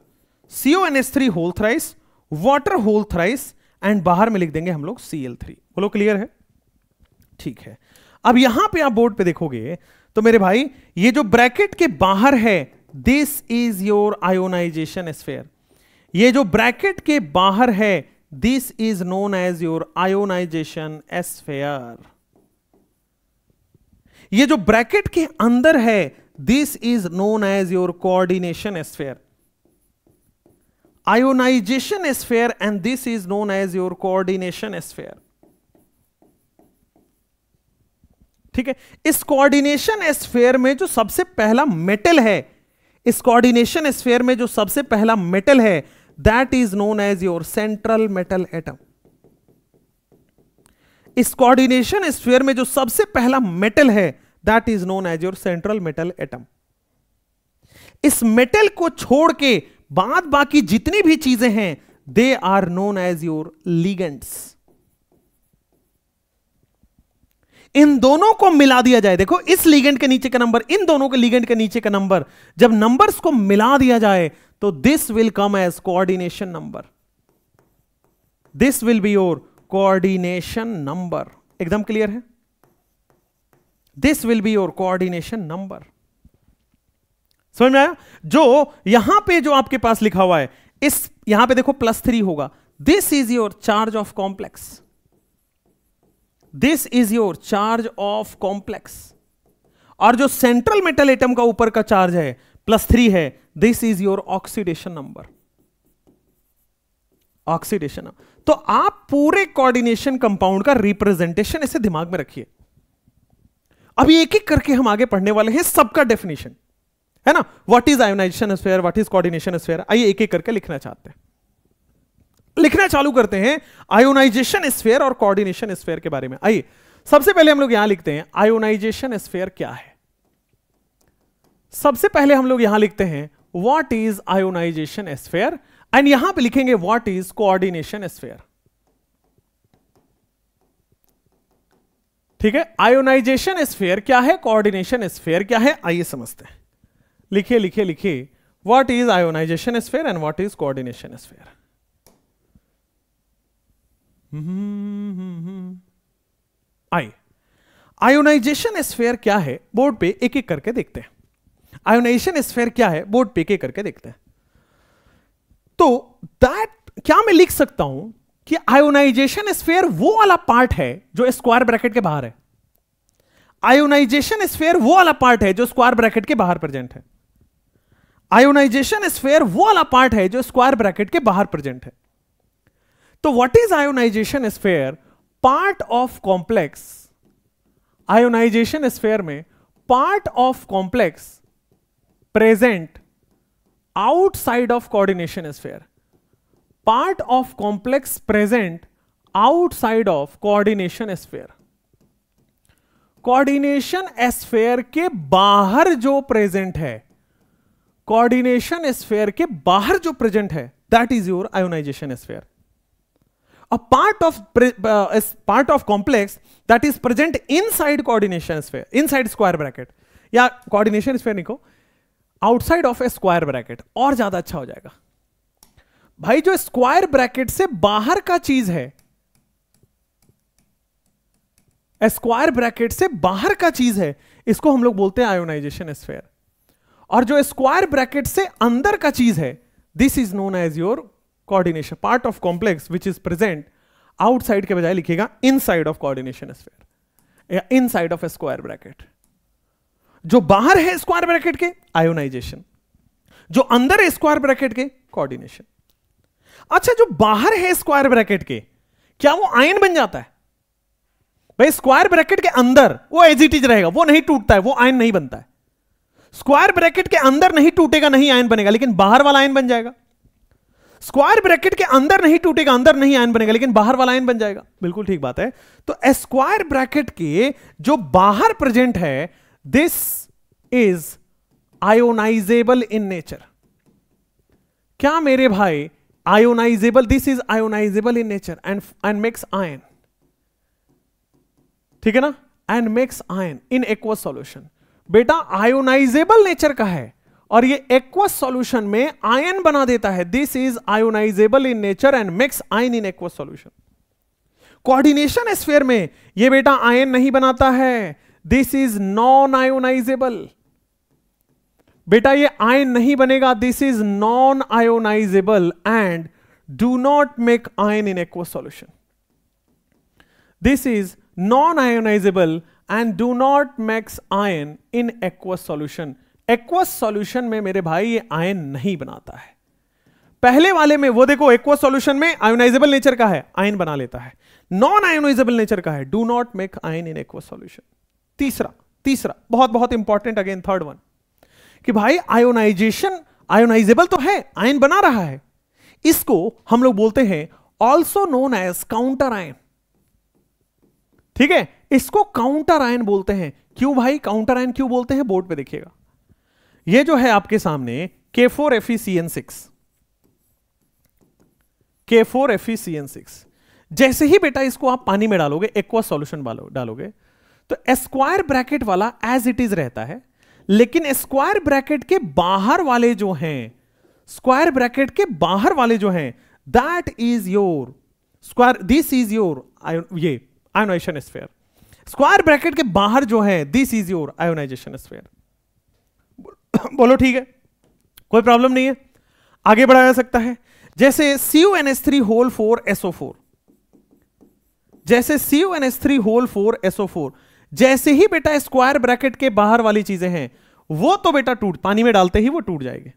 CuNH3 whole thrice, water whole thrice, and बाहर में लिख देंगे हम लोग Cl3। बोलो क्लियर है? ठीक है। अब यहां पे आप बोर्ड पे देखोगे तो मेरे भाई, ये जो ब्रैकेट के बाहर है, this is your ionization sphere. ये जो ब्रैकेट के बाहर है, this is known as your ionization sphere. ये जो ब्रैकेट के अंदर है, this is known as your coordination sphere, ionization sphere, and this is known as your coordination sphere. ठीक है। इस कोऑर्डिनेशन स्फीयर में जो सबसे पहला मेटल है, इस कोऑर्डिनेशन स्फीयर में जो सबसे पहला मेटल है, that is known as your central metal atom. इस कोऑर्डिनेशन स्फीयर में जो सबसे पहला मेटल है, that is known as your central metal atom. इस मेटल को छोड़ के बाद बाकी जितनी भी चीजें हैं, they are known as your ligands. इन दोनों को मिला दिया जाए, देखो इस लिगेंड के नीचे का नंबर, इन दोनों के लिगेंड के नीचे का नंबर, जब नंबर्स को मिला दिया जाए तो this will come as coordination number. This will be your coordination number. एकदम क्लियर है? This will be your coordination number. समझ में आया? जो यहां पे जो आपके पास लिखा हुआ है, इस यहां पे देखो +3 होगा, this is your charge of complex. This is your charge of complex. और जो सेंट्रल मेटल एटम का ऊपर का चार्ज है, +3 है, this is your oxidation number. Oxidation. तो आप पूरे कोऑर्डिनेशन कंपाउंड का रिप्रेजेंटेशन ऐसे दिमाग में रखिए। अभी एक एक करके हम आगे पढ़ने वाले हैं, सबका डेफिनेशन है ना। What is ionization sphere, what is coordination sphere. आइए एक एक करके लिखना चाहते हैं, लिखना चालू करते हैं आयोनाइजेशन स्फीयर और कोऑर्डिनेशन स्फीयर के बारे में। आइए सबसे पहले हम लोग यहां लिखते हैं आयोनाइजेशन स्फीयर क्या है। सबसे पहले हम लोग यहां लिखते हैं what is ionization sphere, and यहां पे लिखेंगे व्हाट इज कोऑर्डिनेशन स्फीयर। ठीक है, आयोनाइजेशन स्फीयर क्या है, कोऑर्डिनेशन स्फीयर क्या है, आइए समझते हैं। लिखिए लिखिए लिखिए, what is ionization sphere and what is coordination sphere. Ionization sphere क्या है, बोर्ड पे एक एक करके देखते हैं। आयोनाइजेशन स्फीयर क्या है, बोर्ड पे एक एक करके देखते हैं। तो दैट क्या मैं लिख सकता हूं कि आयोनाइजेशन स्फीयर वो वाला पार्ट है जो स्क्वायर ब्रैकेट के बाहर है। आयोनाइजेशन स्फीयर वो वाला पार्ट है जो स्क्वायर ब्रैकेट के बाहर प्रेजेंट है। आयोनाइजेशन स्फीयर वो वाला पार्ट है जो स्क्वायर ब्रैकेट के बाहर प्रेजेंट है। तो what is ionization sphere, part of complex. Ionization sphere में part of complex present outside of coordination sphere. Part of complex present outside of coordination sphere. Coordination sphere के बाहर जो प्रेजेंट है, coordination sphere के बाहर जो प्रेजेंट है, that is your ionization sphere. A part of complex that is present inside coordination sphere, inside square bracket, या coordination sphere नहीं को, outside of a square bracket, और ज्यादा अच्छा हो जाएगा। भाई जो स्क्वायर ब्रैकेट से बाहर का चीज है, स्क्वायर ब्रैकेट से बाहर का चीज है, इसको हम लोग बोलते हैं आयोनाइजेशन स्फीयर। और जो स्क्वायर ब्रैकेट से अंदर का चीज है, this is known as your coordination part of complex which is present outside के बजाय लिखेगा इनसाइड ऑफ कोऑर्डिनेशन स्फीयर या inside of a square bracket. जो बाहर है स्क्वायर ब्रैकेट के, आयोनाइजेशन, जो अंदर है स्क्वायर ब्रैकेट के, कोऑर्डिनेशन। अच्छा, जो बाहर है स्क्वायर ब्रैकेट के, क्या वो आयन बन जाता है? भाई स्क्वायर ब्रैकेट के अंदर वो एज इट इज रहेगा, वो नहीं टूटता है, वो आयन नहीं बनता है। स्क्वायर ब्रैकेट के अंदर नहीं टूटेगा, नहीं आयन बनेगा, लेकिन बाहर वाला आयन बन जाएगा। स्क्वायर ब्रैकेट के अंदर नहीं टूटेगा, अंदर नहीं आयन बनेगा, लेकिन बाहर वाला आयन बन जाएगा। बिल्कुल ठीक बात है। तो स्क्वायर ब्रैकेट के जो बाहर प्रेजेंट है, this is ionisable in nature. क्या मेरे भाई ionisable, this is ionisable in nature and makes ion, ठीक है ना, and makes ion in aqueous solution. बेटा आयोनाइजेबल नेचर का है और ये एक्वस सॉल्यूशन में आयन बना देता है। This is ionisable in nature and mix ion in aqueous solution. Coordination sphere में ये बेटा आयन नहीं बनाता है, दिस इज नॉन आयोनाइजेबल। बेटा ये आयन नहीं बनेगा, this is non ionisable and do not make ion in aqueous solution. This is non ionisable and do not makes ion in aqueous solution. Aqueous solution में मेरे भाई ये ion नहीं बनाता है। पहले वाले में वो देखो, एक्वस सॉल्यूशन में आयोनाइजेबल नेचर का है, आयन बना लेता है। नॉन आयोनाइजेबल नेचर का है, do not make ion in aqueous solution. तीसरा बहुत बहुत इंपॉर्टेंट, अगेन थर्ड वन, कि भाई आयोनाइजेशन, आयोनाइजेबल तो है, आयन बना रहा है, इसको हम लोग बोलते हैं also known as counter ion. ठीक है, इसको काउंटर आयन बोलते हैं। क्यों भाई काउंटर आयन क्यों बोलते हैं? बोर्ड पे देखिएगा, ये जो है आपके सामने K4FeCN6, K4FeCN6, जैसे ही बेटा इसको आप पानी में डालोगे, एक्वस सॉल्यूशन डालोगे, तो स्क्वायर ब्रैकेट वाला एज इट इज रहता है, लेकिन स्क्वायर ब्रैकेट के बाहर वाले जो हैं, स्क्वायर ब्रैकेट के बाहर वाले जो हैं, that is your square, this is your ये आयोनाइजेशन स्फीयर। स्क्वायर ब्रैकेट के बाहर जो है, this is your ionization sphere. बोलो ठीक है, कोई प्रॉब्लम नहीं है, आगे बढ़ाया जा सकता है। जैसे CuNH3 4SO4, जैसे CuNH3 4SO4, जैसे ही बेटा स्क्वायर ब्रैकेट के बाहर वाली चीजें हैं, वो तो बेटा पानी में डालते ही वो टूट जाएगी,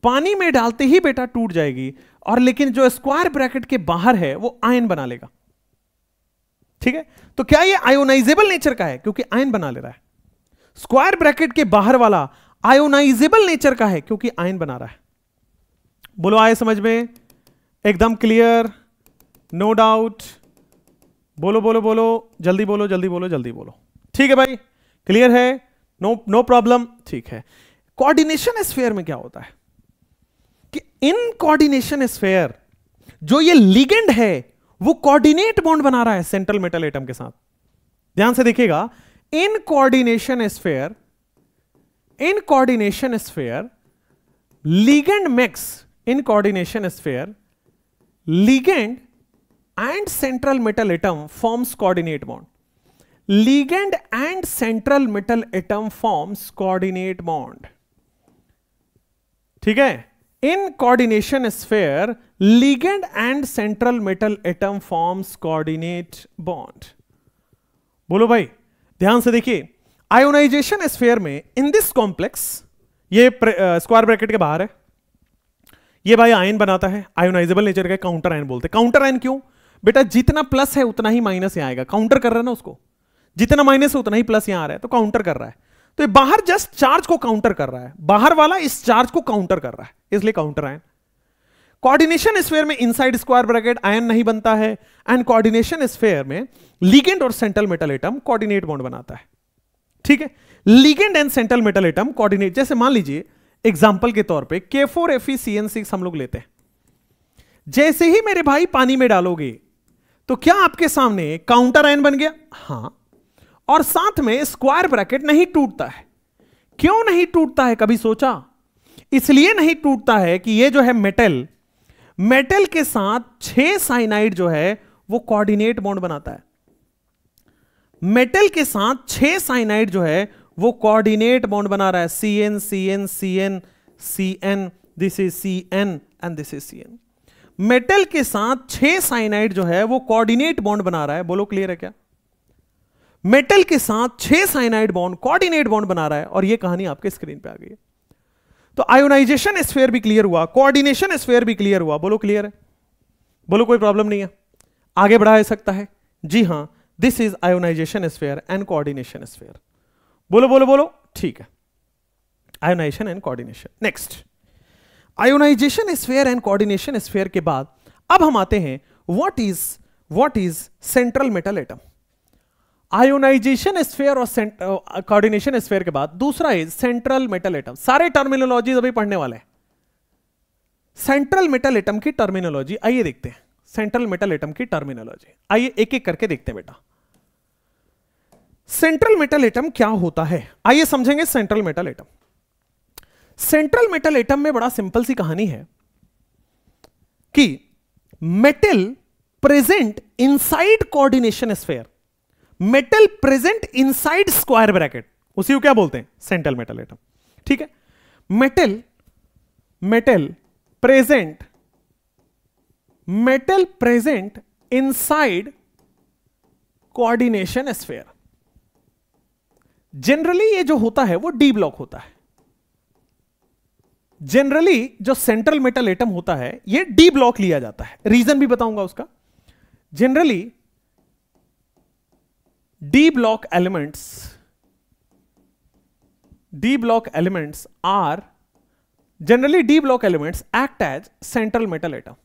पानी में डालते ही बेटा टूट जाएगी, और लेकिन जो स्क्वायर ब्रैकेट के बाहर है वो आयन बना लेगा। ठीक है, तो क्या ये आयोनाइजेबल नेचर का है? क्योंकि आयन बना ले रहा है। स्क्वायर ब्रैकेट के बाहर वाला आयोनाइजेबल नेचर का है क्योंकि आयन बना रहा है। बोलो आए समझ में? एकदम क्लियर, नो डाउट? बोलो बोलो बोलो, जल्दी बोलो जल्दी बोलो जल्दी बोलो। ठीक है भाई, क्लियर है? नो प्रॉब्लम, ठीक है। कोऑर्डिनेशन स्फीयर में क्या होता है कि इन कोऑर्डिनेशन स्फीयर जो ये लिगेंड है वो कोऑर्डिनेट बॉन्ड बना रहा है सेंट्रल मेटल एटम के साथ। ध्यान से देखिएगा, in coordination sphere ligand mix in coordination sphere, ligand and central metal atom forms coordinate bond. Ligand and central metal atom forms coordinate bond. ठीक है, in coordination sphere ligand and central metal atom forms coordinate bond. बोलो भाई, ध्यान से देखिए, ionisation sphere में in this complex, ये square bracket के बाहर है, ये भाई आयन बनाता है, आयोनाइजेबल नेचर का, काउंटर आयन बोलते हैं। काउंटर आयन क्यों बेटा? जितना प्लस है उतना ही माइनस यहां आएगा, काउंटर कर रहा है ना उसको, जितना माइनस है उतना ही प्लस यहां आ रहा है, तो काउंटर कर रहा है। तो ये बाहर जस्ट चार्ज को काउंटर कर रहा है, बाहर वाला इस चार्ज को काउंटर कर रहा है, इसलिए काउंटर आयन। कोऑर्डिनेशन स्फीयर में इनसाइड स्क्वायर ब्रैकेट आयन नहीं बनता है, एंड कोऑर्डिनेशन स्फीयर में लिगेंड और central metal atom coordinate bond बनाता है। ठीक है, ligand and central metal atom coordinate, जैसे मान लीजिए एग्जांपल के तौर पे K4FeCN6 हम लोग लेते हैं। जैसे ही मेरे भाई पानी में डालोगे तो क्या आपके सामने काउंटर आयन बन गया? हां, और साथ में स्क्वायर ब्रैकेट नहीं टूटता है। क्यों नहीं टूटता है, कभी सोचा? इसलिए नहीं टूटता है कि ये जो है मेटल के साथ 6 साइनाइड जो है वो कोऑर्डिनेट बॉन्ड बनाता है। मेटल के साथ 6 साइनाइड जो है वो कोऑर्डिनेट बॉन्ड बना रहा है, CN CN CN CN, this is CN and this is CN। Metal के साथ 6 साइनाइड जो है वो कोऑर्डिनेट बॉन्ड बना रहा है। बोलो क्लियर है क्या? मेटल के साथ 6 साइनाइड बॉन्ड कोऑर्डिनेट बॉन्ड बना रहा है, और ये कहानी आपके स्क्रीन पे आ गई है। तो आयोनाइजेशन स्फीयर भी क्लियर हुआ, कोऑर्डिनेशन स्फीयर भी क्लियर हुआ। बोलो क्लियर है? बोलो कोई प्रॉब्लम नहीं है, आगे बढ़ा सकता है? जी हां, this is ionization sphere and coordination sphere. बोलो बोलो बोलो, ठीक है, ionization and coordination. Next, ionization sphere and coordination sphere के बाद अब हम आते हैं what is central metal atom. Ionization sphere और कोऑर्डिनेशन स्फीयर के बाद दूसरा है सेंट्रल मेटल एटम। सारे टर्मिनोलॉजी अभी पढ़ने वाले हैं। सेंट्रल मेटल एटम की टर्मिनोलॉजी आइए देखते हैं। सेंट्रल मेटल एटम की टर्मिनोलॉजी आइए एक एक करके देखते हैं बेटा। सेंट्रल मेटल एटम क्या होता है, आइए समझेंगे central metal atom. Central metal atom में बड़ा सिंपल सी कहानी है कि metal present inside coordination sphere, metal present inside square bracket, उसी को क्या बोलते हैं? Central metal atom. ठीक है, metal present inside coordination sphere. Generally ये जो होता है वो डी ब्लॉक होता है। जनरली जो सेंट्रल मेटल एटम होता है ये डी ब्लॉक लिया जाता है, रीजन भी बताऊंगा उसका। Generally D block elements act as central metal atom।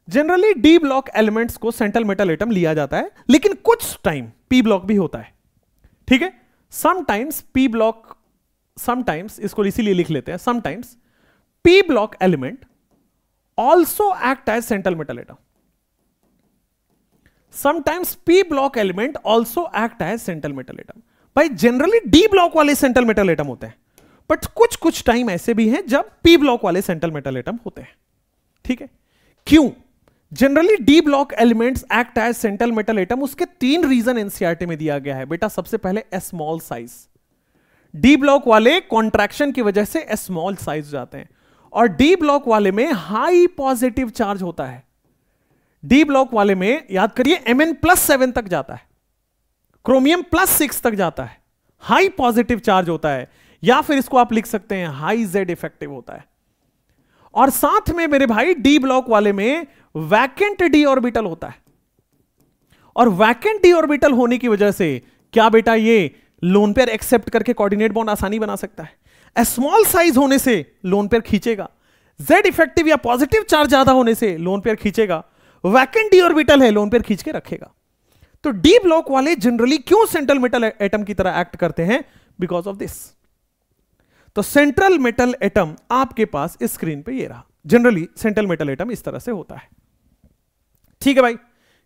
Generally D block elements को सेंट्रल मेटल एटम लिया जाता है, लेकिन कुछ टाइम पी ब्लॉक भी होता है। ठीक है, समटाइम्स पी ब्लॉक, समटाइम्स इसको इसीलिए लिख लेते हैं, sometimes P block element also act as central metal atom. Sometimes P block element also act as central metal atom. भाई जनरली डी ब्लॉक वाले सेंट्रल मेटल एटम होते हैं, बट कुछ टाइम ऐसे भी हैं जब पी ब्लॉक वाले सेंट्रल मेटल एटम होते हैं। ठीक है, क्यों generally D block elements act as central metal atom? उसके 3 रीजन एनसीईआरटी में दिया गया है बेटा। सबसे पहले स्मॉल साइज, डी ब्लॉक वाले कॉन्ट्रैक्शन की वजह से स्मॉल साइज जाते हैं, और डी ब्लॉक वाले में हाई पॉजिटिव चार्ज होता है। डी ब्लॉक वाले में याद करिए Mn+7 तक जाता है, क्रोमियम +6 तक जाता है, हाई पॉजिटिव चार्ज होता है, या फिर इसको आप लिख सकते हैं हाई Z इफेक्टिव होता है। और साथ में मेरे भाई डी ब्लॉक वाले में वैकेंट डी ऑर्बिटल होता है, और वैकेंट डी ऑर्बिटल होने की वजह से क्या बेटा ये लोन पेयर एक्सेप्ट करके कोऑर्डिनेट बॉन्ड आसानी बना सकता है। स्मॉल साइज होने से लोन पेयर खींचेगा, Z इफेक्टिव या पॉजिटिव चार्ज ज्यादा होने से लोन पेयर खींचेगा, वैकेंट डी ऑर्बिटल है लोन पेयर खींच के रखेगा। तो डी ब्लॉक वाले जनरली क्यों सेंट्रल मेटल एटम की तरह एक्ट करते हैं? Because of this. तो सेंट्रल मेटल एटम आपके पास इस स्क्रीन पे ये रहा। जनरली सेंट्रल मेटल एटम इस तरह से होता है। ठीक है भाई,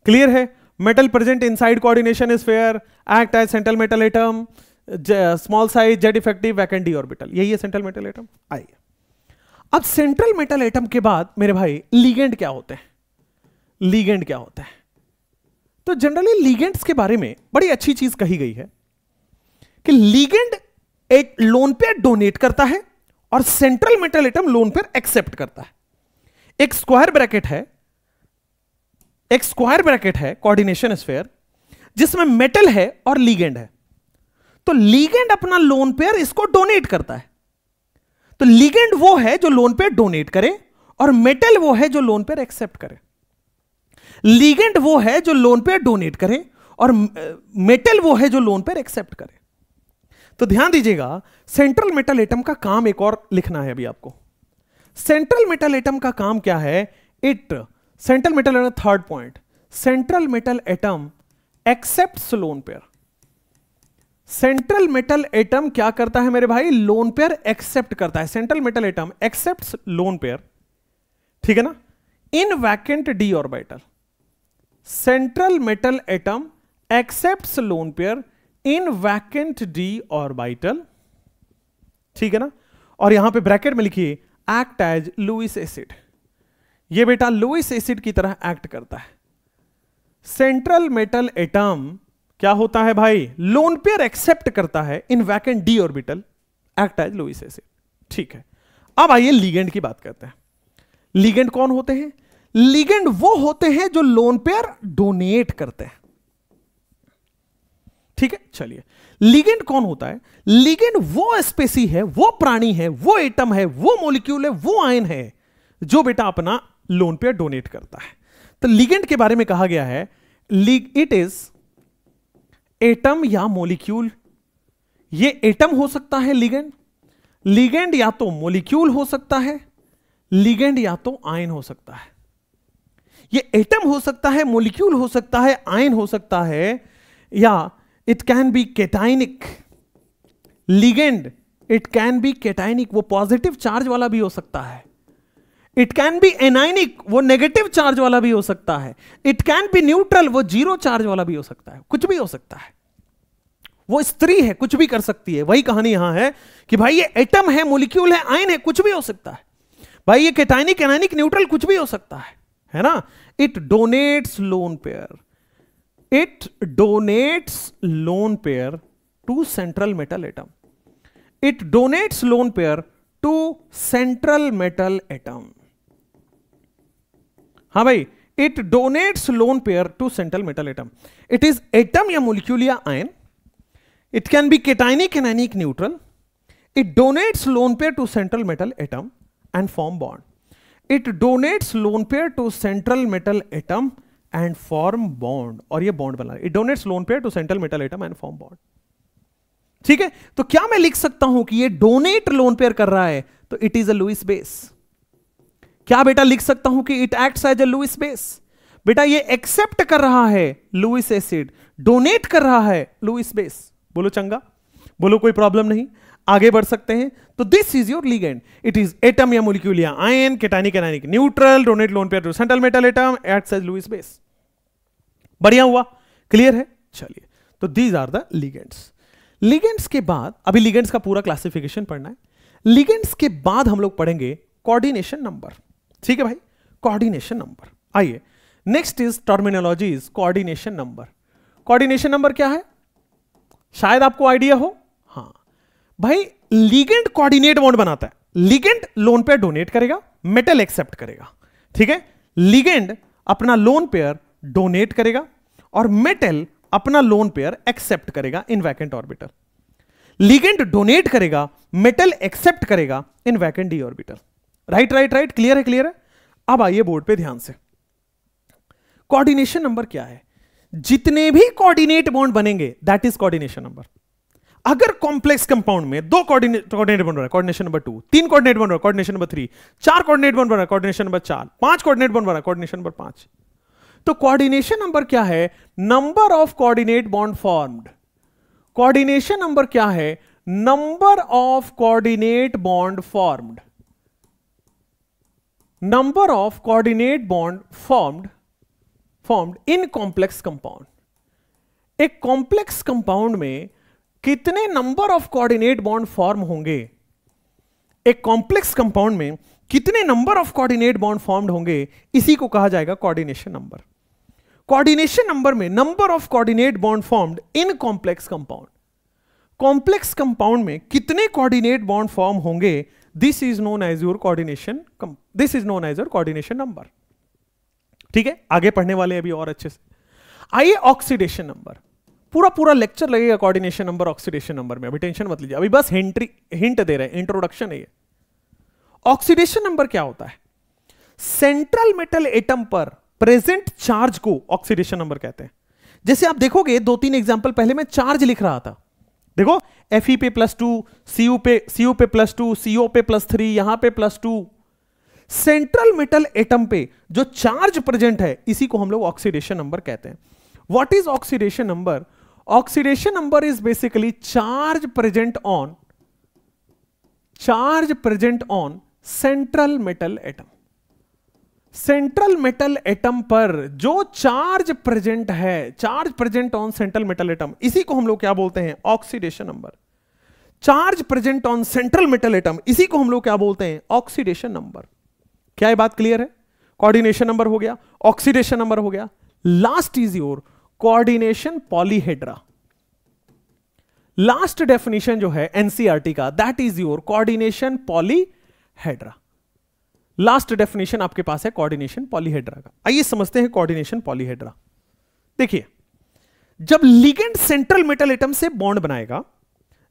क्लियर है। Metal present inside coordination sphere, act as central metal atom, small size, Z effective, vacant D orbital, यही है सेंट्रल मेटल एटम। आइए अब सेंट्रल मेटल एटम के बाद मेरे भाई लिगेंड क्या होते हैं? लिगेंड क्या होता है? तो जनरली लिगेंड्स के बारे में बड़ी अच्छी चीज कही गई है कि लिगेंड एक लोन पेयर डोनेट करता है और central metal atom lone pair accept करता है। एक स्क्वायर ब्रैकेट है कोऑर्डिनेशन स्फीयर जिसमें मेटल है और लिगेंड है। तो लिगेंड अपना लोन पेयर इसको डोनेट करता है। तो लिगेंड वो है जो लोन पेयर डोनेट करे और मेटल वो है जो लोन पेयर एक्सेप्ट करे। लिगेंड वो है जो लोन पेयर डोनेट करे और मेटल वो है जो लोन पेयर एक्सेप्ट करे। तो ध्यान दीजिएगा, सेंट्रल मेटल एटम का काम एक और लिखना है अभी आपको। सेंट्रल मेटल एटम का काम क्या है? Central metal atom, third point, central metal atom accepts lone pair. Central metal atom क्या करता है मेरे भाई? लोन पेयर एक्सेप्ट करता है। Central metal atom accepts lone pair, ठीक है ना, in vacant D orbital. Central metal atom accepts lone pair in vacant D orbital, ठीक है ना। और यहां पे ब्रैकेट में लिखिए एक्ट एज लुईस एसिड। ये बेटा लुईस एसिड की तरह एक्ट करता है। सेंट्रल मेटल एटम क्या होता है भाई? लोन पेयर एक्सेप्ट करता है in vacant D orbital, act as Lewis acid, ठीक है। अब आइए लिगेंड की बात करते हैं। लिगेंड कौन होते हैं? लिगेंड वो होते हैं जो लोन पेयर डोनेट करते हैं, ठीक है। चलिए, लिगेंड कौन होता है? लिगेंड वो स्पेसी है, वो प्राणी है, वो एटम है, वो मॉलिक्यूल है, वो आयन है जो बेटा अपना लोन पेयर डोनेट करता है। तो लिगेंड के बारे में कहा गया है इट इज एटम या मॉलिक्यूल। ये एटम हो सकता है लिगेंड या तो मॉलिक्यूल हो सकता है, लिगेंड या तो आयन हो सकता है। ये एटम हो सकता है, मॉलिक्यूल हो सकता है, आयन हो सकता है, या it can be केटाइनिक। Ligand it can be केटाइनिक, वो पॉजिटिव चार्ज वाला भी हो सकता है। इट कैन बी एनाइनिक, वो नेगेटिव चार्ज वाला भी हो सकता है। इट कैन बी न्यूट्रल, वो जीरो चार्ज वाला भी हो सकता है। कुछ भी हो सकता है। वो स्त्री है, कुछ भी कर सकती है। वही कहानी यहां है कि भाई ये एटम है, मॉलिक्यूल है, आयन है, कुछ भी हो सकता है। भाई ये केटाइनिक, एनाइनिक, न्यूट्रल कुछ भी हो सकता है ना। It donates lone pair, it donates lone pair to central metal atom. It donates lone pair to central metal atom. हाँ भाई, it donates lone pair to central metal atom. It is atom या molecule या ion. It can be cationic, anionic, neutral. It donates lone pair to central metal atom and form bond. It donates lone pair to central metal atom and form bond, और ये bond बना। It donates lone pair to central metal atom and form bond, ठीक है। तो क्या मैं लिख सकता हूं कि ये डोनेट लोन पेयर कर रहा है तो it is a Lewis base? क्या बेटा लिख सकता हूं कि it acts as a Lewis base? बेटा ये एक्सेप्ट कर रहा है लुईस एसिड, डोनेट कर रहा है लुईस बेस। बोलो चंगा, बोलो कोई प्रॉब्लम नहीं, आगे बढ़ सकते हैं। तो this is your ligand. It is atom या मॉलिक्यूल या ion, cationic, anionic, neutral, donate lone pair to central metal atom, acts as Lewis base. बढ़िया हुआ, क्लियर है। चलिए, तो these are the ligands. Ligands के बाद, अभी लिगेंड्स का पूरा क्लासिफिकेशन पढ़ना है। लिगेंड्स के बाद हम लोग पढ़ेंगे कोऑर्डिनेशन नंबर, ठीक है भाई, कोऑर्डिनेशन नंबर। आइए, next is terminologies coordination number. Coordination number क्या है? शायद आपको आइडिया हो। हाँ भाई, लिगेंड कोऑर्डिनेट बॉन्ड बनाता है। लिगेंड लोन पेयर डोनेट करेगा, मेटल एक्सेप्ट करेगा, ठीक है। लिगेंड अपना लोन पेयर डोनेट करेगा और मेटल अपना लोन पेयर एक्सेप्ट करेगा in vacant orbital. Ligand donate करेगा, मेटल एक्सेप्ट करेगा in vacant D orbital. Right right right, clear है, क्लियर है। अब आइए बोर्ड पे ध्यान से। कोऑर्डिनेशन नंबर क्या है? जितने भी कोऑर्डिनेट बॉन्ड बनेंगे दैट इज कोऑर्डिनेशन नंबर। अगर कॉम्प्लेक्स कंपाउंड में 2 कोऑर्डिनेट बन रहा है, कोऑर्डिनेशन नंबर 2, 3 कोऑर्डिनेट बन रहा है, कोऑर्डिनेशन नंबर 3, 4 कोऑर्डिनेट बन रहा है, कोऑर्डिनेशन नंबर 4, 5 कोऑर्डिनेट बन रहा है, कोऑर्डिनेशन नंबर 5। तो कोऑर्डिनेशन नंबर क्या है? Number of coordinate bond formed. Coordination number क्या है? Number of coordinate bond formed, number of coordinate bond formed in complex compound. एक कॉम्प्लेक्स कंपाउंड में कितने number of coordinate bond form होंगे, एक कॉम्प्लेक्स कंपाउंड में कितने number of coordinate bond formed होंगे, इसी को कहा जाएगा कोऑर्डिनेशन नंबर। कोऑर्डिनेशन नंबर में number of coordinate bond formed in complex compound, complex compound में कितने कोऑर्डिनेट बॉन्ड फॉर्म होंगे, this is known as your coordination, this is known as your coordination number. ठीक है, आगे पढ़ने वाले अभी और अच्छे से। आइए ऑक्सीडेशन नंबर, पूरा लेक्चर लगेगा कोऑर्डिनेशन नंबर ऑक्सीडेशन नंबर में, अभी टेंशन मत लीजिए, अभी बस हिंट दे रहे हैं, इंट्रोडक्शन है ये। ऑक्सीडेशन नंबर क्या होता है? सेंट्रल मेटल एटम पर प्रेजेंट चार्ज को ऑक्सीडेशन नंबर कहते हैं। जैसे आप देखोगे 2-3 एग्जांपल पहले मैं चार्ज लिख रहा था, देखो Fe पे +2, Cu पे +2, CO पे +3, यहां पे +2। सेंट्रल मेटल एटम पे जो चार्ज प्रेजेंट है इसी को हम लोग ऑक्सीडेशन नंबर कहते हैं। What is oxidation number? Oxidation number is basically charge present on central metal atom. Central metal atom पर जो चार्ज प्रेजेंट है, charge present on central metal atom, इसी को हम लोग क्या बोलते हैं? Oxidation number. Charge present on central metal atom, इसी को हम लोग क्या बोलते हैं? Oxidation number. क्या ये बात क्लियर है? कोऑर्डिनेशन नंबर हो गया, ऑक्सीडेशन नंबर हो गया। Last is your coordination polyhedra. Last definition जो है एनसीईआरटी का, that is your coordination polyhedra. Last definition आपके पास है कोऑर्डिनेशन पॉलीहेड्रा का। आइए समझते हैं कोऑर्डिनेशन पॉलीहेड्रा। देखिए, जब लिगेंड सेंट्रल मेटल एटम से बॉन्ड बनाएगा,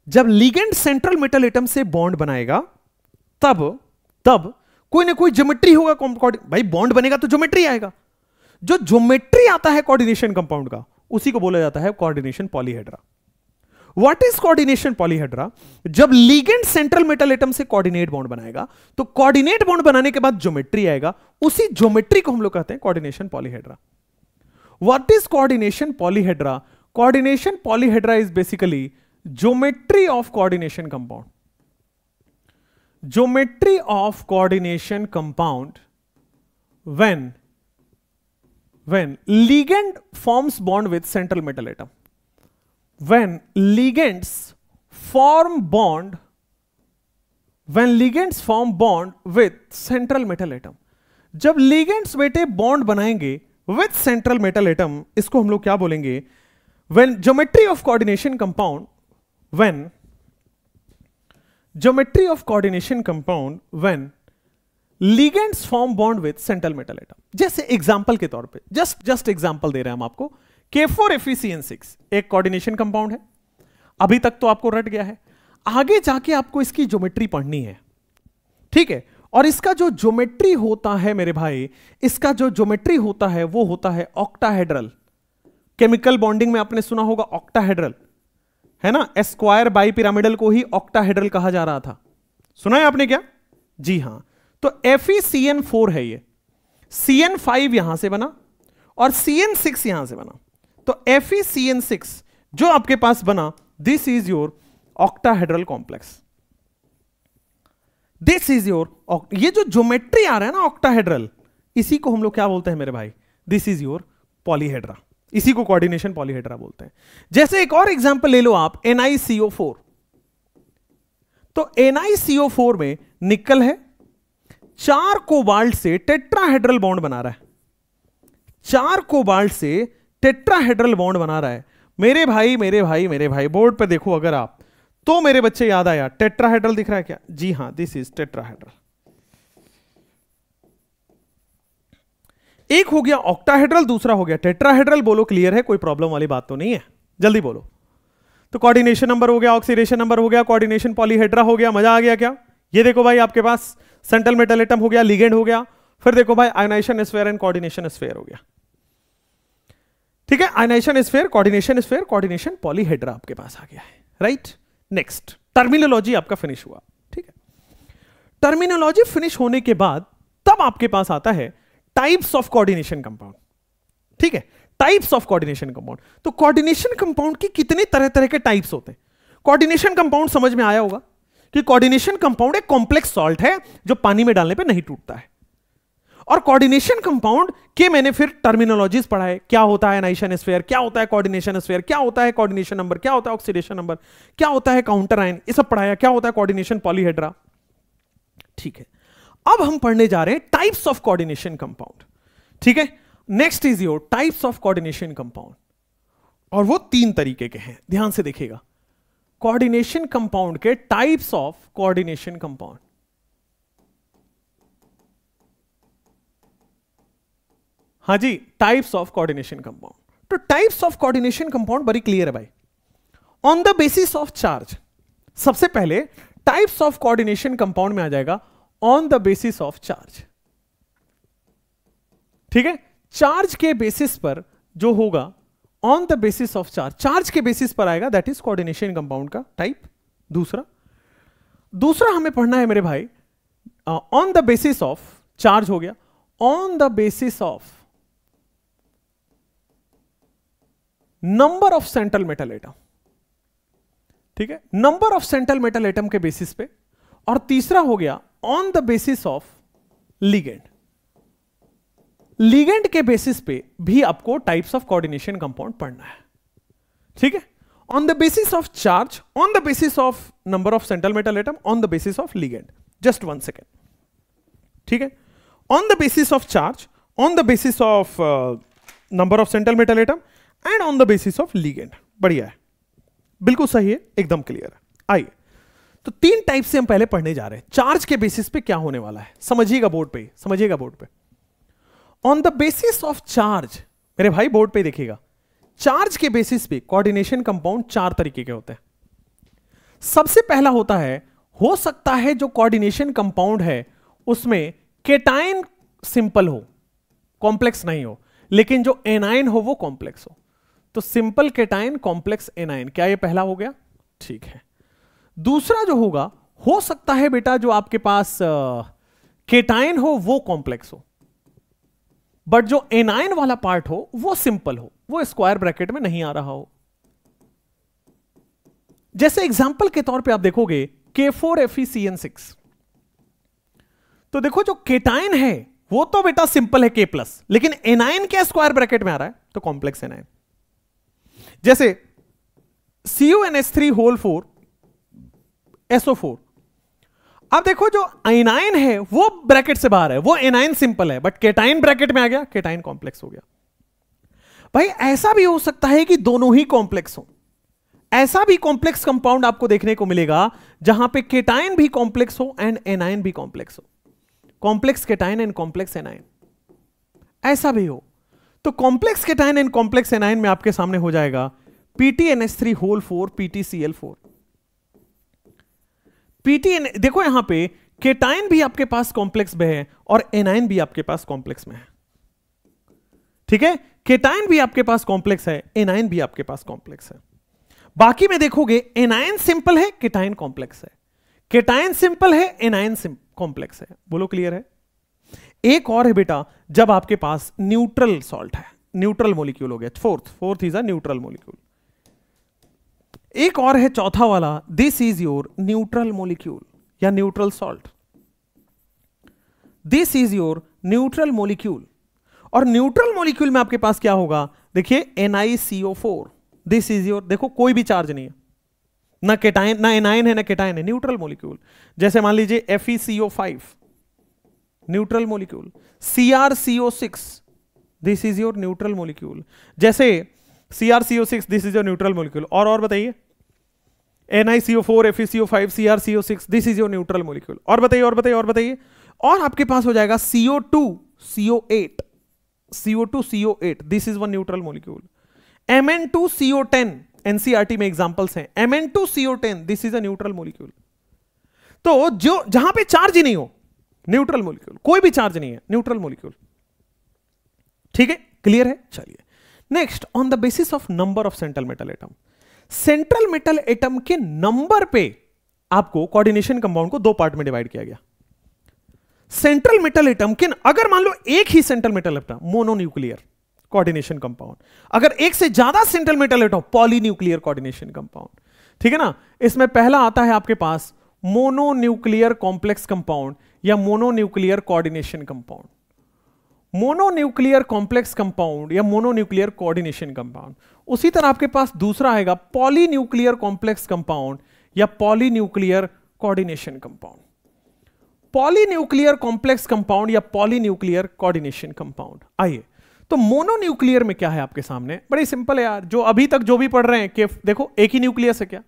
जब लिगेंड सेंट्रल मेटल एटम से बॉन्ड बनाएगा, तब कोई ना कोई ज्योमेट्री होगा। भाई बॉन्ड बनेगा तो ज्योमेट्री आएगा। जो ज्योमेट्री आता है कोऑर्डिनेशन कंपाउंड का, उसी को बोला जाता है coordination polyhedra. What is coordination polyhedra? जब लिगेंड सेंट्रल मेटल एटम से कोऑर्डिनेट बॉन्ड बनाएगा, तो कोऑर्डिनेट बॉन्ड बनाने के बाद ज्योमेट्री आएगा, उसी ज्योमेट्री को हम लोग कहते हैं coordination polyhedra. What is coordination polyhedra? Coordination polyhedra is basically geometry of coordination compound. Geometry of coordination compound when ligand forms bond with central metal atom, when ligands form bond with central metal atom, जब ligands बेटे bond बनाएंगे with central metal atom, इसको हम लोग क्या बोलेंगे? when geometry of coordination compound when ligands form bond with central metal atom। जैसे example के तौर पे जस्ट एग्जांपल दे रहे हैं हम आपको। K4FeCN6 एक कोऑर्डिनेशन कंपाउंड है, अभी तक तो आपको रट गया है, आगे जाके आपको इसकी ज्योमेट्री पढ़नी है, ठीक है। और इसका जो ज्योमेट्री होता है मेरे भाई, इसका जो ज्योमेट्री होता है वो होता है ऑक्टाहेड्रल। केमिकल बॉन्डिंग में आपने सुना होगा ऑक्टाहेड्रल, है ना? स्क्वायर बाई पिरामिडल को ही ऑक्टाहेड्रल कहा जा रहा था, सुना है आपने क्या? जी हां। तो FeCN4 है ये, CN5 यहां से बना और CN6 यहां से बना, तो FeCN6 जो आपके पास बना, this is your octahedral complex. This is your, ये जो ज्योमेट्री आ रहा है ना ऑक्टाहेड्रल, इसी को हम लोग क्या बोलते हैं मेरे भाई? दिस इज योर पॉलीहेड्रा, इसी को कोऑर्डिनेशन पॉलीहेड्रा बोलते हैं। जैसे एक और एग्जांपल ले लो आप, NiCO4। तो NiCO4 में निकल है, 4 कोबाल्ट से टेट्राहेड्रल बॉन्ड बना रहा है, 4 कोबाल्ट से टेट्राहेड्रल बॉन्ड बना रहा है। मेरे भाई बोर्ड पे देखो अगर आप, तो मेरे बच्चे याद आया, टेट्राहेड्रल दिख रहा है क्या? जी हां, दिस इज टेट्राहेड्रल। एक हो गया ऑक्टाहेड्रल, दूसरा हो गया टेट्राहेड्रल। बोलो क्लियर है? कोई प्रॉब्लम वाली बात तो नहीं है, जल्दी बोलो। तो कोऑर्डिनेशन नंबर हो गया, ऑक्सीडेशन नंबर हो गया, कोऑर्डिनेशन पॉलीहेड्रा हो गया। मजा आ गया क्या? ये देखो भाई आपके पास सेंट्रल मेटल एटम हो गया, लिगेंड हो गया, फिर देखो भाई ionization sphere and coordination sphere हो गया, ठीक है। Ionization sphere, coordination sphere, coordination polyhedra आपके पास आ गया है, राइट। नेक्स्ट, टर्मिनोलॉजी आपका फिनिश हुआ, ठीक है। टर्मिनोलॉजी फिनिश होने के बाद तब आपके पास आता है टाइप्स ऑफ कोऑर्डिनेशन कंपाउंड, ठीक है। टाइप्स ऑफ कोऑर्डिनेशन कंपाउंड, तो कोऑर्डिनेशन कंपाउंड की कितने तरह तरह के टाइप्स होते हैं? कोऑर्डिनेशन कंपाउंड समझ में आया होगा कि कोऑर्डिनेशन कंपाउंड एक कॉम्प्लेक्स सॉल्ट है जो पानी में डालने पे नहीं टूटता है। और कोऑर्डिनेशन कंपाउंड के मैंने फिर टर्मिनोलॉजीज पढ़ाए, क्या होता है एनाइशन स्फीयर, क्या होता है कोऑर्डिनेशन स्फीयर, क्या होता है कोऑर्डिनेशन नंबर, क्या होता है ऑक्सीडेशन नंबर, क्या होता है काउंटर आयन, ये सब पढ़ाया, क्या होता है कोऑर्डिनेशन पॉलीहेड्रा। ठीक है, अब हम पढ़ने जा रहे हैं टाइप्स ऑफ कोऑर्डिनेशन कंपाउंड। ठीक है, next is your types of coordination compound, और वो 3 तरीके के हैं, ध्यान से देखिएगा। कोऑर्डिनेशन कंपाउंड के टाइप्स ऑफ कोऑर्डिनेशन कंपाउंड। हां जी, टाइप्स ऑफ कोऑर्डिनेशन कंपाउंड। तो टाइप्स ऑफ कोऑर्डिनेशन कंपाउंड बड़ी क्लियर है भाई। On the basis of charge, सबसे पहले टाइप्स ऑफ कोऑर्डिनेशन कंपाउंड में आ जाएगा on the basis of charge. ठीक है, चार्ज के बेसिस पर जो होगा, on the basis of charge, charge के बेसिस पर आएगा, दैट इज कोऑर्डिनेशन कंपाउंड का टाइप। दूसरा हमें पढ़ना है मेरे भाई, on the basis of charge हो गया, on the basis of number of central metal atom. ठीक है, number of central metal atom के बेसिस पे। और तीसरा हो गया on the basis of ligand. Ligand के बेसिस पे भी आपको टाइप्स ऑफ कोऑर्डिनेशन कंपाउंड पढ़ना है। ठीक है, on the basis of charge, on the basis of number of central metal atom, on the basis of ligand. Just 1 second. ठीक है, on the basis of charge, on the basis of number of central metal atom and on the basis of ligand. बढ़िया है, बिल्कुल सही है, एकदम clear है। आइए, तो 3 टाइप से हम पहले पढ़ने जा रहे हैं। चार्ज के बेसिस पे क्या होने वाला है समझिएगा बोर्ड पे, समझिएगा बोर्ड पे। On the basis of charge, मेरे भाई बोर्ड पे देखिएगा, चार्ज के बेसिस पे कोऑर्डिनेशन कंपाउंड 4 तरीके के होते हैं। सबसे पहला होता है, हो सकता है जो कोऑर्डिनेशन कंपाउंड है उसमें केटाइन सिंपल हो, कॉम्प्लेक्स नहीं हो, लेकिन जो एनाइन हो वो कॉम्प्लेक्स हो। तो सिंपल केटाइन, कॉम्प्लेक्स एनाइन, क्या ये पहला हो गया? ठीक है। दूसरा जो होगा, हो सकता है बेटा जो आपके पास केटाइन हो वो कॉम्प्लेक्स हो, बट जो एनाइन वाला पार्ट हो वो सिंपल हो, वो स्क्वायर ब्रैकेट में नहीं आ रहा हो। जैसे एग्जांपल के तौर पे आप देखोगे K4FeCN6, तो देखो जो केटाइन है वो तो बेटा सिंपल है K+, लेकिन एनाइन क्या स्क्वायर ब्रैकेट में आ रहा है? तो कॉम्प्लेक्स एनाइन। जैसे CuNH3 SO4, अब देखो जो एनाइन है वो ब्रैकेट से बाहर है, वो एनाइन सिंपल है, बट केटाइन ब्रैकेट में आ गया, केटाइन कॉम्प्लेक्स हो गया। भाई ऐसा भी हो सकता है कि दोनों ही कॉम्प्लेक्स हो। ऐसा भी कॉम्प्लेक्स कंपाउंड आपको देखने को मिलेगा जहां पे केटाइन भी कॉम्प्लेक्स हो एंड एनाइन भी कॉम्प्लेक्स हो, complex cation and complex A9, ऐसा भी हो। तो complex cation and complex A9 में आपके सामने हो जाएगा PTNH3 PTCl4। देखो यहां पे केटाइन भी आपके पास कॉम्प्लेक्स में है और एनाइन भी आपके पास कॉम्प्लेक्स में है। ठीक है, केटाइन भी आपके पास कॉम्प्लेक्स है, एनाइन भी आपके पास कॉम्प्लेक्स है। बाकी में देखोगे एनाइन सिंपल है, केटाइन कॉम्प्लेक्स है, केटाइन सिंपल है, एनाइन कॉम्प्लेक्स है। बोलो क्लियर है? एक और है बेटा, जब आपके पास न्यूट्रल सॉल्ट है, न्यूट्रल मॉलिक्यूल हो गया, fourth is a neutral molecule. एक और है चौथा वाला, this is your neutral molecule या neutral salt, this is your neutral molecule. और न्यूट्रल मॉलिक्यूल में आपके पास क्या होगा? देखिए NiCO4, दिस इज योर, देखो कोई भी चार्ज नहीं है, ना केटाइन, ना एनाइन है, ना केटाइन है, न्यूट्रल मॉलिक्यूल। जैसे मान लीजिए FeCO5, neutral molecule. CrCO6, this is your neutral molecule. जैसे CrCO6, this is your neutral molecule. और बताइए, NiCO4, FeCO5, CrCO6, this is your neutral molecule. और बताइए, और बताइए, और बताइए। और आपके पास हो जाएगा CO2CO8, this is one neutral molecule. Mn2CO10, NCERT में एग्जांपल्स हैं, Mn2CO10, this is a neutral molecule. तो जो जहां पे चार्ज ही नहीं हो, न्यूट्रल मॉलिक्यूल, कोई भी चार्ज नहीं है, न्यूट्रल मॉलिक्यूल। ठीक है, क्लियर है? चलिए next, on the basis of number of central metal atom. Central metal atom के नंबर पे आपको कोऑर्डिनेशन कंपाउंड को 2 पार्ट में डिवाइड किया गया। सेंट्रल मेटल एटम के, अगर मान लो एक ही central metal atom, mononuclear coordination compound. अगर एक से ज्यादा central metal atom, polynuclear coordination compound. ठीक है ना। इसमें पहला आता है आपके पास मोनोन्यूक्लियर कॉम्प्लेक्स कंपाउंड या mononuclear coordination compound. Mononuclear complex compound या मोनोन्यूक्लियर कोऑर्डिनेशन कंपाउंड। उसी तरह आपके पास दूसरा आएगा पॉलीन्यूक्लियर कॉम्प्लेक्स कंपाउंड या polynuclear coordination compound. Polynuclear complex compound या पॉलीन्यूक्लियर कोऑर्डिनेशन कंपाउंड। आइए, तो मोनोन्यूक्लियर में क्या है आपके सामने, बड़ी सिंपल है यार, जो अभी तक जो भी पढ़ रहे हैं कि देखो एक ही न्यूक्लियस है क्या,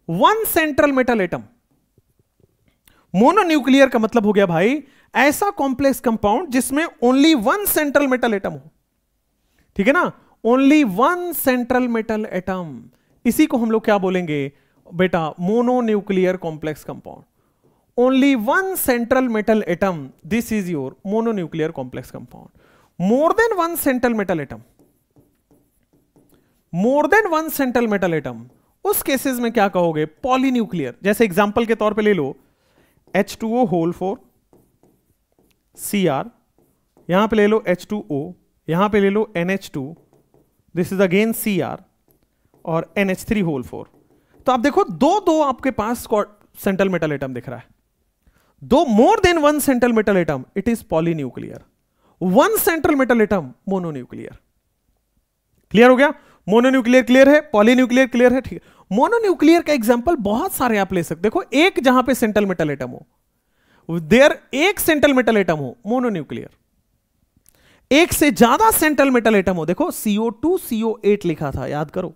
one central metal atom. Mononuclear का मतलब हो गया भाई ऐसा कॉम्प्लेक्स कंपाउंड जिसमें only one central metal atom हो, ठीक है ना, only one central metal atom. इसी को हम लोग क्या बोलेंगे बेटा, mononuclear complex compound. Only one central metal atom, this is your mononuclear complex compound. More than one central metal atom, more than one central metal atom, उस cases में क्या कहोगे, पॉलीन्यूक्लियर। जैसे एग्जांपल के तौर पे ले लो H2O होल 4 Cr, यहां पे ले लो H2O, यहां पे ले लो NH2, this is again Cr और NH3 होल 4। तो आप देखो दो आपके पास सेंट्रल मेटल एटम दिख रहा है, दो मोर than one central metal atom, it is polynuclear. One central metal atom mononuclear. Clear हो गया, मोनोन्यूक्लियर क्लियर है, पॉलीन्यूक्लियर क्लियर है, ठीक है। मोनोन्यूक्लियर का एग्जांपल बहुत सारे आप ले सकते, देखो एक जहां पे सेंट्रल मेटल एटम हो, देयर एक सेंट्रल मेटल एटम हो, मोनोन्यूक्लियर। एक से ज्यादा सेंट्रल मेटल एटम हो, देखो CO2 CO8 लिखा था, याद करो,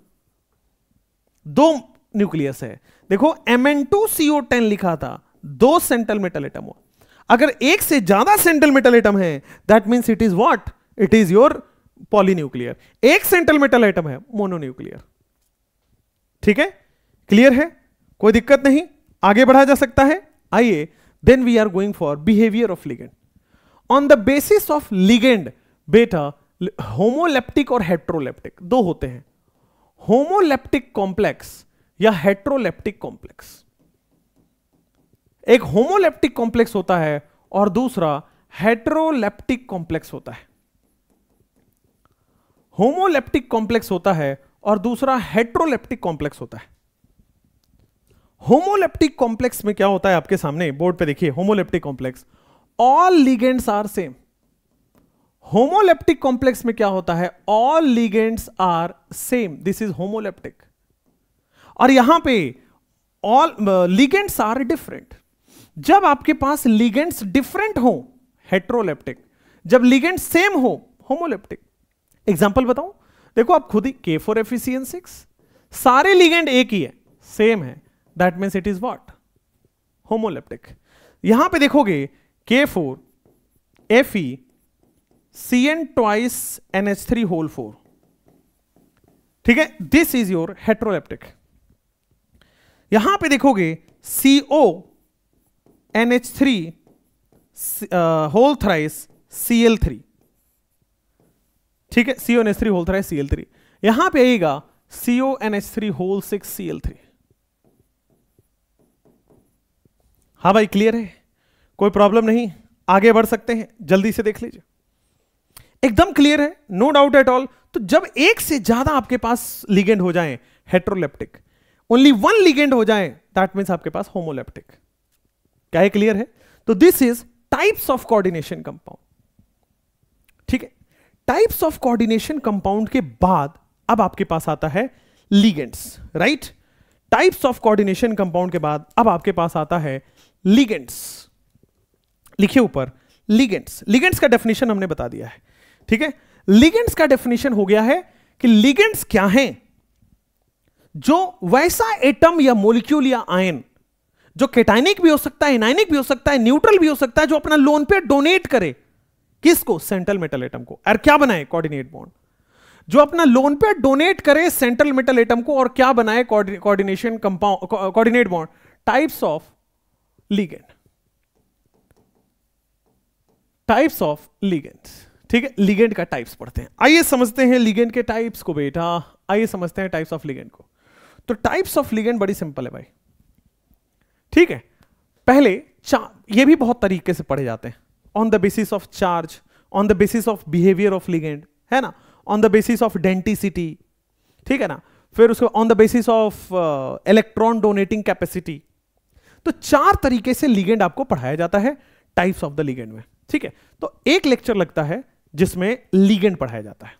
दो न्यूक्लियस है। देखो Mn2 CO10 लिखा था, दो सेंट्रल मेटल एटम हो। अगर एक से ज्यादा सेंट्रल मेटल एटम है, that means it is what, it is your polynuclear. एक सेंट्रल मेटल एटम है, मोनोन्यूक्लियर। ठीक है, क्लियर है, कोई दिक्कत नहीं, आगे बढ़ा जा सकता है। आइए, then we are going for behaviour of ligand. On the basis of ligand बेटा, होमोलेप्टिक और हेट्रोलेप्टिक दो होते हैं, होमोलेप्टिक कॉम्प्लेक्स या हेट्रोलेप्टिक कॉम्प्लेक्स। एक होमोलेप्टिक कॉम्प्लेक्स होता है और दूसरा हेट्रोलेप्टिक कॉम्प्लेक्स होता है। होमोलेप्टिक कॉम्प्लेक्स होता है और दूसरा हेट्रोलेप्टिक कॉम्प्लेक्स होता है। होमोलेप्टिक कॉम्प्लेक्स में क्या होता है, आपके सामने बोर्ड पे देखिए, homoleptic complex, all ligands are same. Homoleptic complex में क्या होता है, all ligands are same, this is homoleptic. और यहां पे ऑल लिगेंड्स आर डिफरेंट। जब आपके पास लिगेंड्स डिफरेंट हो, हेट्रोलेप्टिक, जब लिगेंड्स सेम हो, होमोलेप्टिक। एग्जाम्पल बताऊं, देखो आप खुद ही K4FeCN6, सारे लिगेंड एक ही है, सेम है, that means it is what, homoleptic. यहां पे देखोगे K4FeCN twice NH3 होल 4, ठीक है, दिस इज योर हेट्रोलेप्टिक। यहां पे देखोगे CONH3 होल थ्राइस Cl3, ठीक है, CONH3 होल थ्राइस Cl3। यहां पे आएगा CONH3 होल 6 Cl3। हाँ भाई, क्लियर है, कोई प्रॉब्लम नहीं, आगे बढ़ सकते हैं, जल्दी से देख लीजिए, एकदम क्लियर है, नो डाउट एट ऑल। तो जब एक से ज्यादा आपके पास लिगेंड हो जाएं, हेट्रोलेप्टिक, ओनली वन लिगेंड हो जाए, दैट मीन्स आपके पास होमोलेप्टिक। क्या ये क्लियर है? तो this is types of coordination compound, ठीक है। टाइप्स ऑफ कोऑर्डिनेशन कंपाउंड के बाद अब आपके पास आता है ligands, right. Types of coordination compound के बाद अब आपके पास आता है लिगेंड्स। लिखिए ऊपर लिगेंड्स। लिगेंड्स का डेफिनेशन हमने बता दिया है, ठीक है। लिगेंड्स का डेफिनेशन हो गया है कि लिगेंड्स क्या हैं, जो वैसा एटम या मॉलिक्यूल या आयन जो कैटायनिक भी हो सकता है, एनायनिक भी हो सकता है, न्यूट्रल भी हो सकता है, जो अपना लोन पेयर डोनेट करे किसको, सेंट्रल मेटल एटम को, और क्या बनाए, कोऑर्डिनेट बॉन्ड। जो अपना लोन पेयर डोनेट करे सेंट्रल मेटल एटम को और क्या बनाए, coordination compound, coordinate bond. Types of ligand, types of ligand, ठीक है। लिगेंड का टाइप्स पढ़ते हैं, आइए समझते हैं लिगेंड के टाइप्स को बेटा। आइए समझते हैं टाइप्स ऑफ लिगेंड को। तो टाइप्स ऑफ लिगेंड बड़ी सिंपल है भाई, ठीक है। पहले ये भी बहुत तरीके से पढ़े जाते हैं, on the basis of charge, on the basis of behaviour of ligand, है ना, on the basis of denticity, ठीक है ना, फिर उसको on the basis of electron donating capacity. तो 4 तरीके से लिगेंड आपको पढ़ाया जाता है टाइप्स ऑफ द लिगेंड में, ठीक है। तो एक लेक्चर लगता है जिसमें लिगेंड पढ़ाया जाता है,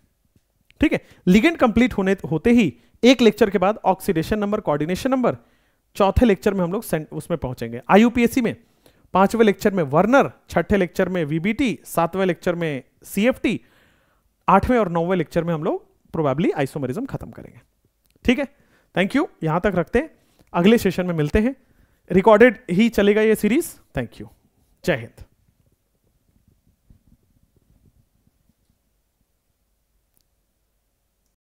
ठीक है। लिगेंड कंप्लीट होते ही एक लेक्चर के बाद ऑक्सीडेशन नंबर, कोऑर्डिनेशन नंबर, चौथे लेक्चर में हम लोग उसमें पहुंचेंगे। आईयूपीएसी में 5वें लेक्चर में वर्नर, 6ठे लेक्चर में वीबीटी, 7वें लेक्चर में सीएफटी, 8वें और 9वें लेक्चर में हम लोग प्रोबेबली आइसोमरिज्म खत्म करेंगे, ठीक है। थैंक यू, यहां तक रखते हैं, अगले सेशन में मिलते हैं। रिकॉर्डेड ही चलेगा ये सीरीज। थैंक यू, जय हिंद।